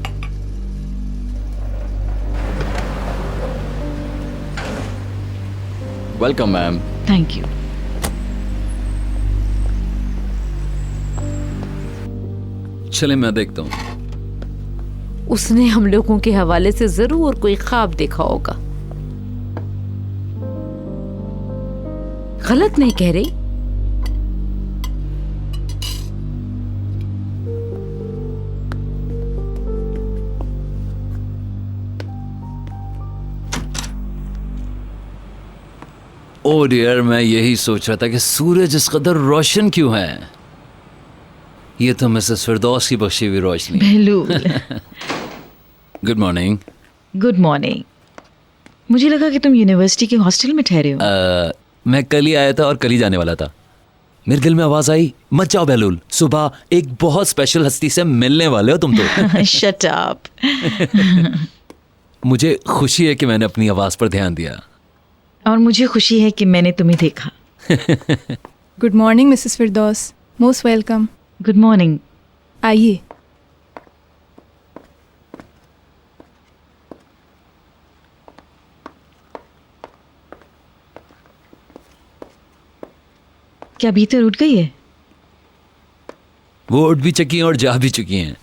वेलकम मैम। Thank you. चले मैं देखता हूँ। उसने हम लोगों के हवाले से जरूर कोई ख्वाब देखा होगा। गलत नहीं कह रही। ओ डियर, मैं यही सोच रहा था कि सूरज इस कदर रोशन क्यों है। ये तो मिसेस फिरदौस की बख्शी हुई रोशनी। Behlul. Good morning. Good morning. मुझे लगा कि तुम यूनिवर्सिटी के हॉस्टल में ठहरे हो। मैं कल ही आया था और कल ही जाने वाला था। मेरे दिल में आवाज आई, मत जाओ बहलूल, सुबह एक बहुत स्पेशल हस्ती से मिलने वाले हो तुम तो। Shut up. मुझे खुशी है कि मैंने अपनी आवाज पर ध्यान दिया। और मुझे खुशी है कि मैंने तुम्हें देखा। गुड मॉर्निंग मिसेस फिरदौस, मोस्ट वेलकम। Good morning. आइए। क्या भीतर उठ गई है? वो उठ भी चुकी हैं और जा भी चुकी हैं।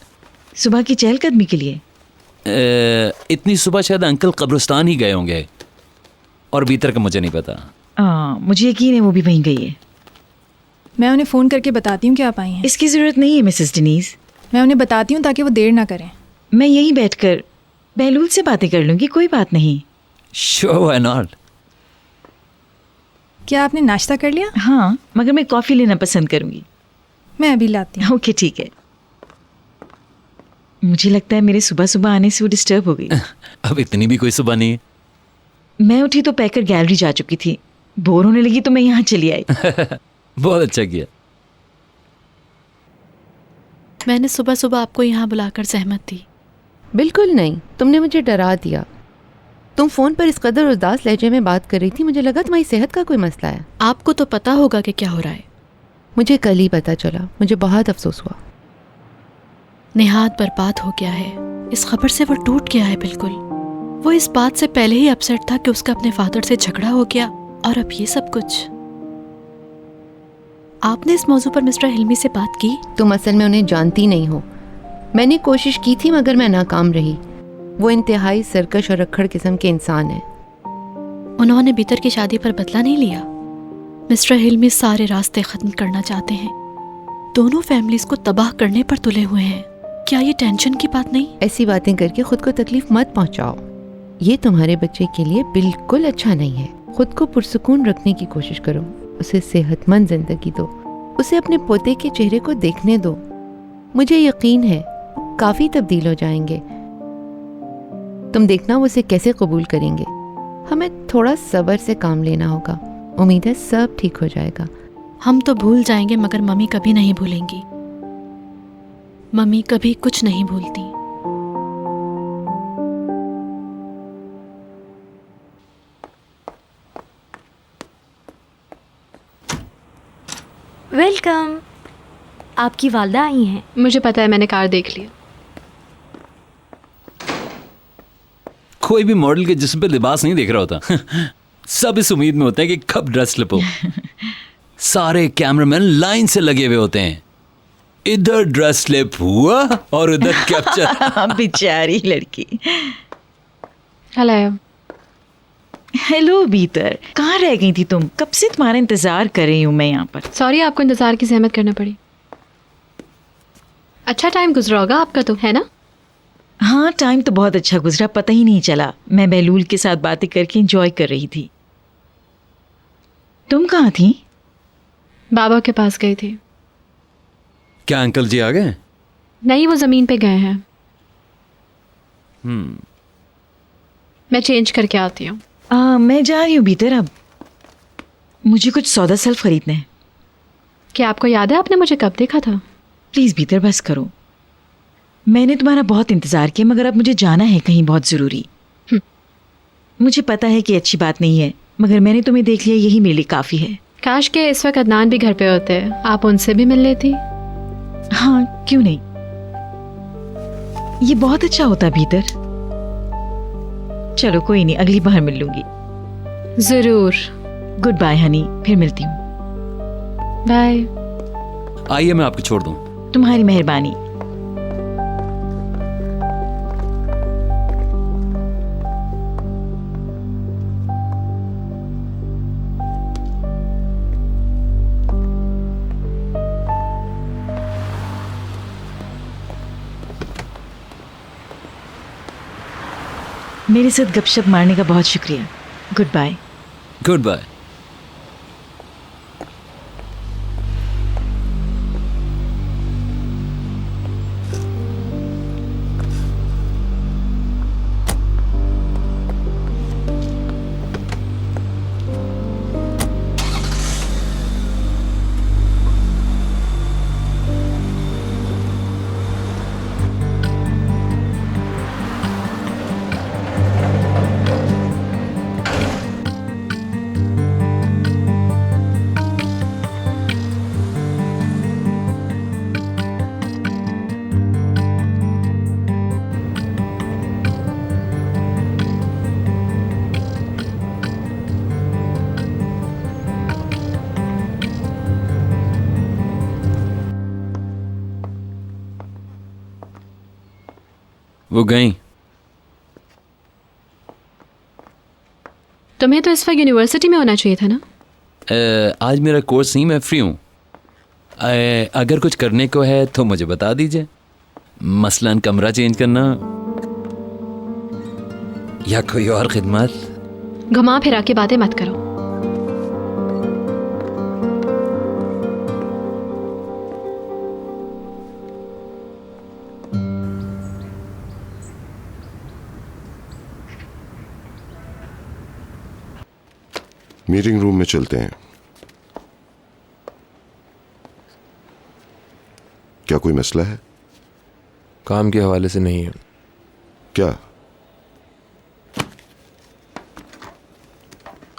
सुबह की चहलकदमी के लिए? इतनी सुबह शायद अंकल कब्रिस्तान ही गए होंगे, और भीतर का मुझे नहीं पता। मुझे यकीन है वो भी वहीं गई है। मैं उन्हें फ़ोन करके बताती हूँ कि आप आई हैं। इसकी ज़रूरत नहीं है मिसेस डेनीज। मैं उन्हें बताती हूँ ताकि वो देर ना करें। मैं यहीं बैठकर बहलूल से बातें कर लूँगी, कोई बात नहीं। Sure, why not. क्या आपने नाश्ता कर लिया? हाँ, मगर मैं कॉफ़ी लेना पसंद करूँगी। मैं अभी लाती हूँ। ओके, ठीक है। मुझे लगता है मेरे सुबह सुबह आने से वो डिस्टर्ब हो गई। अब इतनी भी कोई सुबह नहीं है। मैं उठी तो पैकर गैलरी जा चुकी थी। बोर होने लगी तो मैं यहाँ चली आई। बहुत अच्छा किया। मैंने सुबह सुबह आपको यहाँ बुलाकर सहमत थी। बिल्कुल नहीं, तुमने मुझे डरा दिया। तुम फोन पर इस कदर उदास लहजे में बात कर रही थी, मुझे लगा तुम्हारी सेहत का कोई मसला है। आपको तो पता होगा कि क्या हो रहा है। मुझे कल ही पता चला, मुझे बहुत अफसोस हुआ। निहात बर्बाद हो गया है। इस खबर से वो टूट गया है बिल्कुल। वो इस बात से पहले ही अपसेट था कि उसका अपने फादर से झगड़ा हो गया, और अब ये सब कुछ। आपने इस मौजू पर मिस्टर हिल्मी से बात की? तुम असल में उन्हें जानती नहीं हो। मैंने कोशिश की थी मगर मैं नाकाम रही। वो इंतहाई सरकश और अक्खड़ किस्म के इंसान है। उन्होंने बीतर की शादी पर बदला नहीं लिया। मिस्टर हिल्मी सारे रास्ते खत्म करना चाहते हैं। दोनों फैमिलीज को तबाह करने पर तुले हुए हैं। क्या ये टेंशन की बात नहीं? ऐसी बातें करके खुद को तकलीफ मत पहुंचाओ। ये तुम्हारे बच्चे के लिए बिल्कुल अच्छा नहीं है। खुद को पुरसुकून रखने की कोशिश करो। उसे सेहतमंद जिंदगी दो। उसे अपने पोते के चेहरे को देखने दो। मुझे यकीन है वो काफी तब्दील हो जाएंगे। तुम देखना वो उसे कैसे कबूल करेंगे। हमें थोड़ा सब्र से काम लेना होगा। उम्मीद है सब ठीक हो जाएगा। हम तो भूल जाएंगे मगर मम्मी कभी नहीं भूलेंगी। मम्मी कभी कुछ नहीं भूलती। वेलकम। आपकी वालदा आई हैं। मुझे पता है, मैंने कार देख ली। कोई भी मॉडल के जिस्म पे लिबास नहीं देख रहा होता। सब इस उम्मीद में होते हैं कि कब ड्रेस स्लिप हो। सारे कैमरामैन लाइन से लगे हुए होते हैं। इधर ड्रेस स्लिप हुआ और उधर कैप्चर। बेचारी लड़की। हेलो। हेलो बीतर, कहाँ रह गई थी तुम? कब से तुम्हारा इंतजार कर रही हूँ मैं यहाँ पर। सॉरी, आपको इंतजार की ज़हमत करना पड़ी। अच्छा टाइम गुजरा होगा आपका तो, है ना? हाँ, टाइम तो बहुत अच्छा गुजरा, पता ही नहीं चला। मैं बहलूल के साथ बातें करके एंजॉय कर रही थी। तुम कहाँ थी? बाबा के पास गई थी। क्या अंकल जी आ गए? नहीं, वो ज़मीन पे गए हैं। मैं चेंज करके आती हूँ। मैं जा रही हूँ भीतर अब। मुझे कुछ सौदा सल्फ खरीदना है। क्या आपको याद है आपने मुझे कब देखा था? प्लीज़ भीतर बस करो। मैंने तुम्हारा बहुत इंतज़ार किया मगर अब मुझे जाना है कहीं बहुत ज़रूरी। मुझे पता है कि अच्छी बात नहीं है मगर मैंने तुम्हें देख लिया, यही मेरे लिए काफ़ी है। काश के इस वक्त अदनान भी घर पे होते, आप उनसे भी मिल लेती। हाँ क्यों नहीं, ये बहुत अच्छा होता भीतर। चलो कोई नहीं, अगली बार मिल लूंगी। जरूर। गुड बाय हनी, फिर मिलती हूँ। बाय। आइए मैं आपको छोड़ दूं। तुम्हारी मेहरबानी। मेरे साथ गपशप मारने का बहुत शुक्रिया। Goodbye. Goodbye. वो गई। तुम्हें तो इस वक्त यूनिवर्सिटी में होना चाहिए था ना। आज मेरा कोर्स नहीं, मैं फ्री हूँ। अगर कुछ करने को है तो मुझे बता दीजिए, मसलन कमरा चेंज करना या कोई और खिदमत। घुमा फिरा के बातें मत करो। मीटिंग रूम में चलते हैं। क्या कोई मसला है? काम के हवाले से नहीं है। क्या?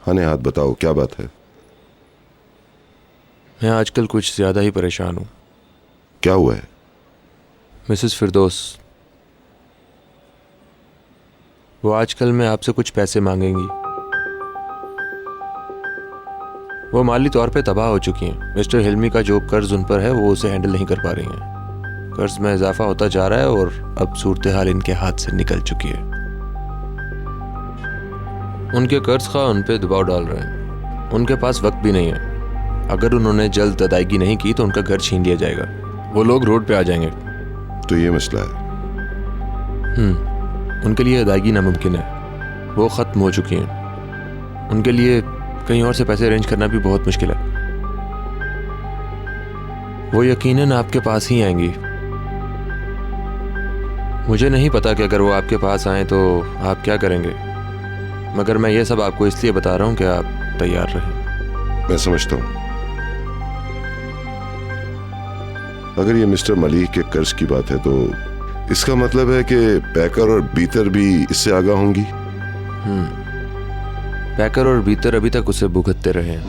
हाँ हाथ बताओ, क्या बात है? मैं आजकल कुछ ज़्यादा ही परेशान हूँ। क्या हुआ है? मिसेस फिरदौस, वो आजकल मैं आपसे कुछ पैसे मांगेंगी। वो माली तौर पे तबाह हो चुकी हैं। मिस्टर हिल्मी का जो कर्ज उन पर है वो उसे हैंडल नहीं कर पा रही हैं। कर्ज में इजाफा होता जा रहा है और अब सूरत हाल इनके हाथ से निकल चुकी है। उनके कर्ज खा उन पे दबाव डाल रहे हैं। उनके पास वक्त भी नहीं है। अगर उन्होंने जल्द अदायगी नहीं की तो उनका घर छीन लिया जाएगा। वो लोग रोड पे आ जाएंगे। तो ये मसला है। उनके लिए अदायगी नामुमकिन है। वो ख़त्म हो चुकी हैं। उनके लिए कहीं और से पैसे अरेंज करना भी बहुत मुश्किल है। वो यकीनन आपके पास ही आएंगी। मुझे नहीं पता कि अगर वो आपके पास आए तो आप क्या करेंगे, मगर मैं ये सब आपको इसलिए बता रहा हूँ कि आप तैयार रहें। मैं समझता हूँ। अगर ये मिस्टर मलिक के कर्ज की बात है तो इसका मतलब है कि पैकर और बीतर भी इससे आगाह होंगी। पैकर और बीतर अभी तक उसे भुगतते रहे हैं।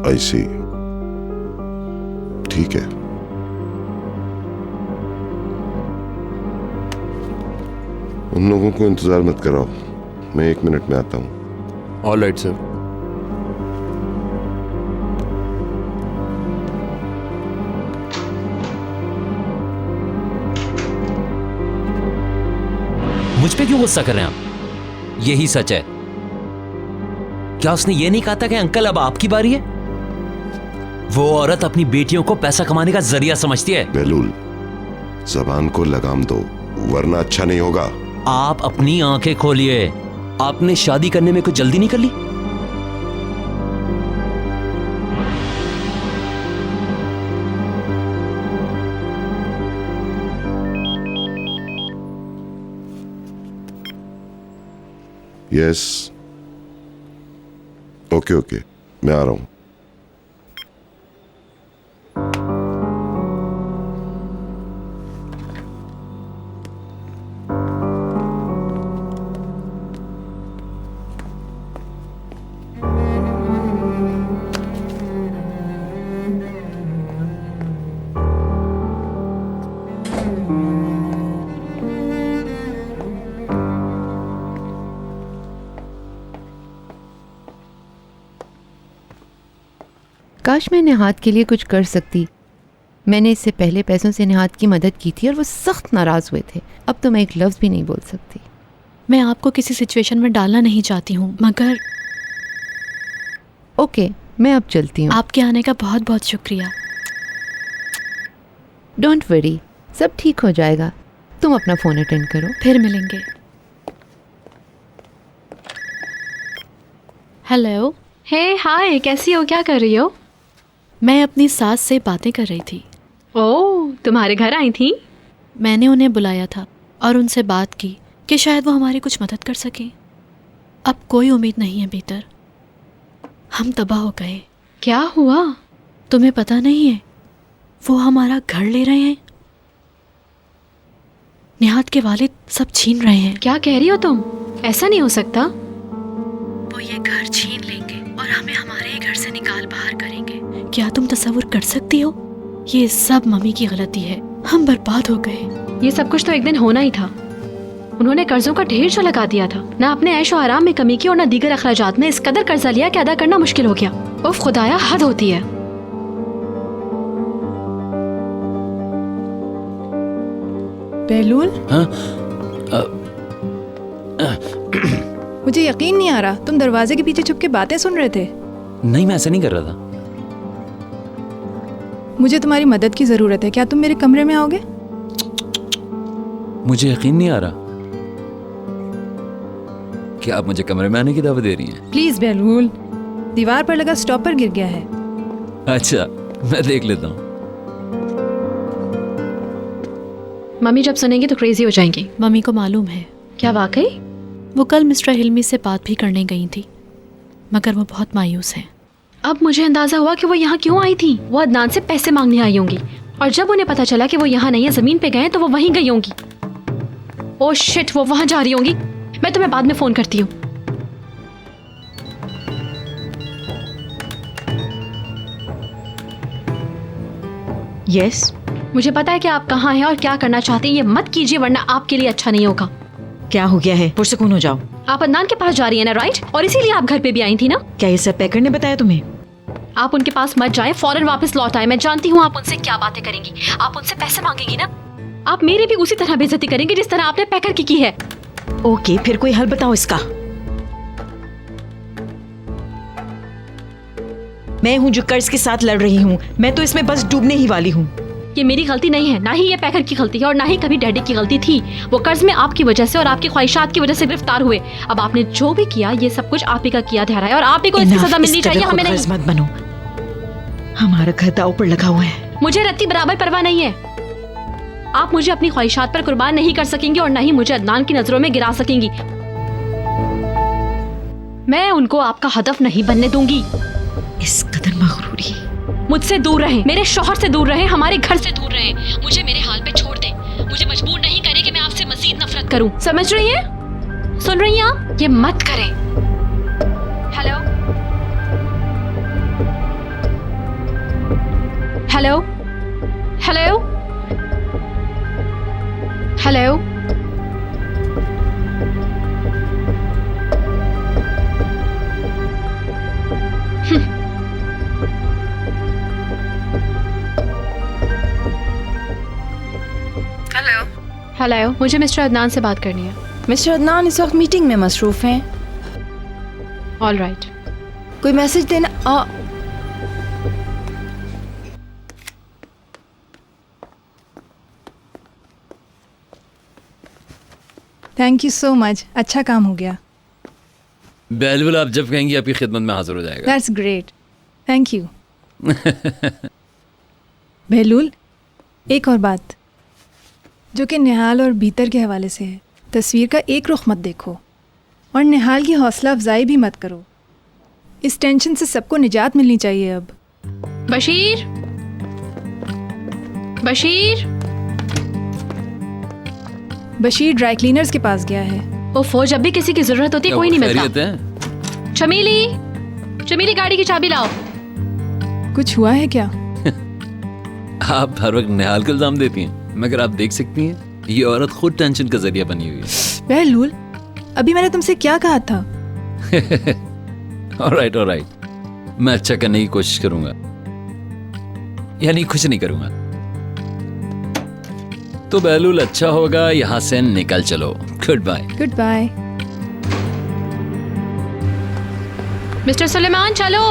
आई सी। ठीक है। उन लोगों को इंतजार मत कराओ, मैं 1 मिनट में आता हूँ। All right sir. मुझ पे क्यों गुस्सा कर रहे हैं आप? यही सच है। क्या उसने ये नहीं कहा था कि अंकल अब आपकी बारी है? वो औरत अपनी बेटियों को पैसा कमाने का जरिया समझती है। बेलूल, जबान को लगाम दो वरना अच्छा नहीं होगा। आप अपनी आंखें खोलिए। आपने शादी करने में कुछ जल्दी नहीं कर ली? यस ओके ओके, मैं आ रहा हूं। काश मैं निहाद के लिए कुछ कर सकती। मैंने इससे पहले पैसों से निहाद की मदद की थी और वो सख्त नाराज़ हुए थे। अब तो मैं एक लफ्ज़ भी नहीं बोल सकती। मैं आपको किसी सिचुएशन में डालना नहीं चाहती हूँ, मगर ओके, मैं अब चलती हूँ। आपके आने का बहुत बहुत शुक्रिया। डोंट वरी, सब ठीक हो जाएगा। तुम अपना फ़ोन अटेंड करो, फिर मिलेंगे। हेलो। हे हाय, कैसी हो? क्या कर रही हो? मैं अपनी सास से बातें कर रही थी। ओह, तुम्हारे घर आई थी? मैंने उन्हें बुलाया था और उनसे बात की कि शायद वो हमारी कुछ मदद कर सकें। अब कोई उम्मीद नहीं है भीतर, हम तबाह हो गए। क्या हुआ? तुम्हें पता नहीं है? वो हमारा घर ले रहे हैं। निहाद के वालिद सब छीन रहे हैं। क्या कह रही हो तुम? ऐसा नहीं हो सकता। वो ये घर छीन लेंगे और हमें हमारे ही घर से निकाल बाहर करेंगे। क्या तुम तसव्वुर कर सकती हो? ये सब मम्मी की गलती है, हम बर्बाद हो गए। ये सब कुछ तो एक दिन होना ही था। उन्होंने कर्जों का ढेर सा लगा दिया था। ना अपने ऐशो आराम में कमी की और ना दीगर अखराजात में। इस कदर कर्जा लिया कि अदा करना मुश्किल हो गया। उफ खुदाया, हद होती है। बहलूल, हाँ? मुझे यकीन नहीं आ रहा, तुम दरवाजे के पीछे छुप के बातें सुन रहे थे। नहीं, मैं ऐसा नहीं कर रहा था। मुझे तुम्हारी मदद की जरूरत है, क्या तुम मेरे कमरे में आओगे? मुझे यकीन नहीं आ रहा कि आप मुझे कमरे में आने की दावत दे रही हैं। प्लीज बहलूल, दीवार पर लगा स्टॉपर गिर गया है। अच्छा, मैं देख लेता हूँ। मम्मी जब सुनेंगी तो क्रेजी हो जाएंगी। मम्मी को मालूम है। क्या वाकई? वो कल मिस्टर हिल्मी से बात भी करने गई थी, मगर वो बहुत मायूस है। अब मुझे अंदाजा हुआ कि वो यहाँ क्यों आई थी। वो अदनान से पैसे मांगने आई होंगी और जब उन्हें पता चला कि वो यहाँ नहीं है, जमीन पे गए, तो वो वहीं गई होंगी। ओह शिट, वो वहां जा रही होंगी। मैं तुम्हें बाद में फोन करती हूँ। यस, मुझे पता है कि आप कहाँ हैं और क्या करना चाहते हैं। ये मत कीजिए वरना आपके लिए अच्छा नहीं होगा। क्या हो गया है? पुरसुकून हो जाओ। आप अदनान के पास जा रही है ना, राइट? और इसीलिए आप घर पे भी आई थी ना? क्या ये सब पैकर ने बताया तुम्हें? आप उनके पास मत जाएं, फौरन वापस लौट आए। मैं जानती हूँ आप उनसे क्या बातें करेंगी। आप उनसे पैसे मांगेंगी ना? आप मेरी भी उसी तरह बेइज्जती करेंगे जिस तरह आपने पैकर की है। ओके, फिर कोई हल बताओ इसका। मैं हूँ जो कर्ज के साथ लड़ रही हूँ। मैं तो इसमें बस डूबने ही वाली हूँ। ये मेरी गलती नहीं है, ना ही ये पैकर की गलती है और ना ही कभी डैडी की गलती थी। वो कर्ज में आपकी वजह से और आपकी ख्वाहिशात की वजह से गिरफ्तार हुए। अब आपने जो भी किया, ये सब कुछ आप ही का किया धरा है और आप ही को इसकी सजा मिलनी चाहिए, हमें नहीं। मत बनो, हमारा घर दांव पर लगा हुआ है। मुझे रत्ती बराबर परवाह नहीं है। आप मुझे अपनी ख्वाहिशात पर कुर्बान नहीं कर सकेंगी और ना ही मुझे अदनान की नजरों में गिरा सकेंगी। मैं उनको आपका हदफ नहीं बनने दूंगी। इस कदर मगरूरी। मुझसे दूर रहें, मेरे शौहर से दूर रहें, हमारे घर से दूर रहें। मुझे मेरे हाल पे छोड़ दें। मुझे मजबूर नहीं करें कि मैं आपसे मजीद नफरत करूं। समझ रही हैं? सुन रही हैं आप? ये मत करें। Hello hello hello hello. Hello, मुझे मिस्टर अदनान से बात करनी है। मिस्टर अदनान इस वक्त मीटिंग में मसरूफ हैं। All right. कोई मैसेज देना। थैंक यू सो मच, अच्छा काम हो गया। बिल्कुल, आप जब कहेंगी आपकी खिदमत में हाजिर हो जाएगा। That's great, thank you. Behlul, एक और बात जो कि निहाल और भीतर के हवाले से है। तस्वीर का एक रुख मत देखो, और निहाल की हौसला अफजाई भी मत करो। इस टेंशन से सबको निजात मिलनी चाहिए अब। बशीर, बशीर, बशीर ड्राई क्लीनर्स के पास गया है। ओफो, जब भी किसी की जरूरत होती है कोई नहीं खैरियत मिलता। है? चमेली गाड़ी की चाबी लाओ। कुछ हुआ है क्या? आप हर वक्त निहाल को इल्जाम देती हैं, मगर आप देख सकती हैं ये औरत खुद टेंशन का जरिया बनी हुई है। बहलूल, अभी मैंने तुमसे क्या कहा था? ऑलराइट ऑलराइट, मैं अच्छा करने की कोशिश करूंगा, यानी कुछ नहीं करूंगा। तो बहलूल अच्छा होगा यहां से निकल चलो। Goodbye. Goodbye. Mister Suleman चलो।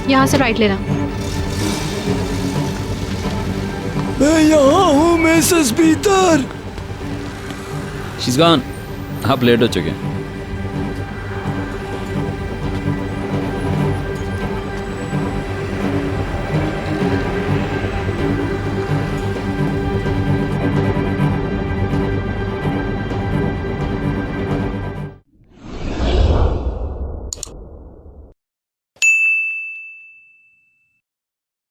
यहाँ से राइट लेना। मैं यहाँ हूँ Mrs Peter. She is gone. आप लेट हो चुके हैं।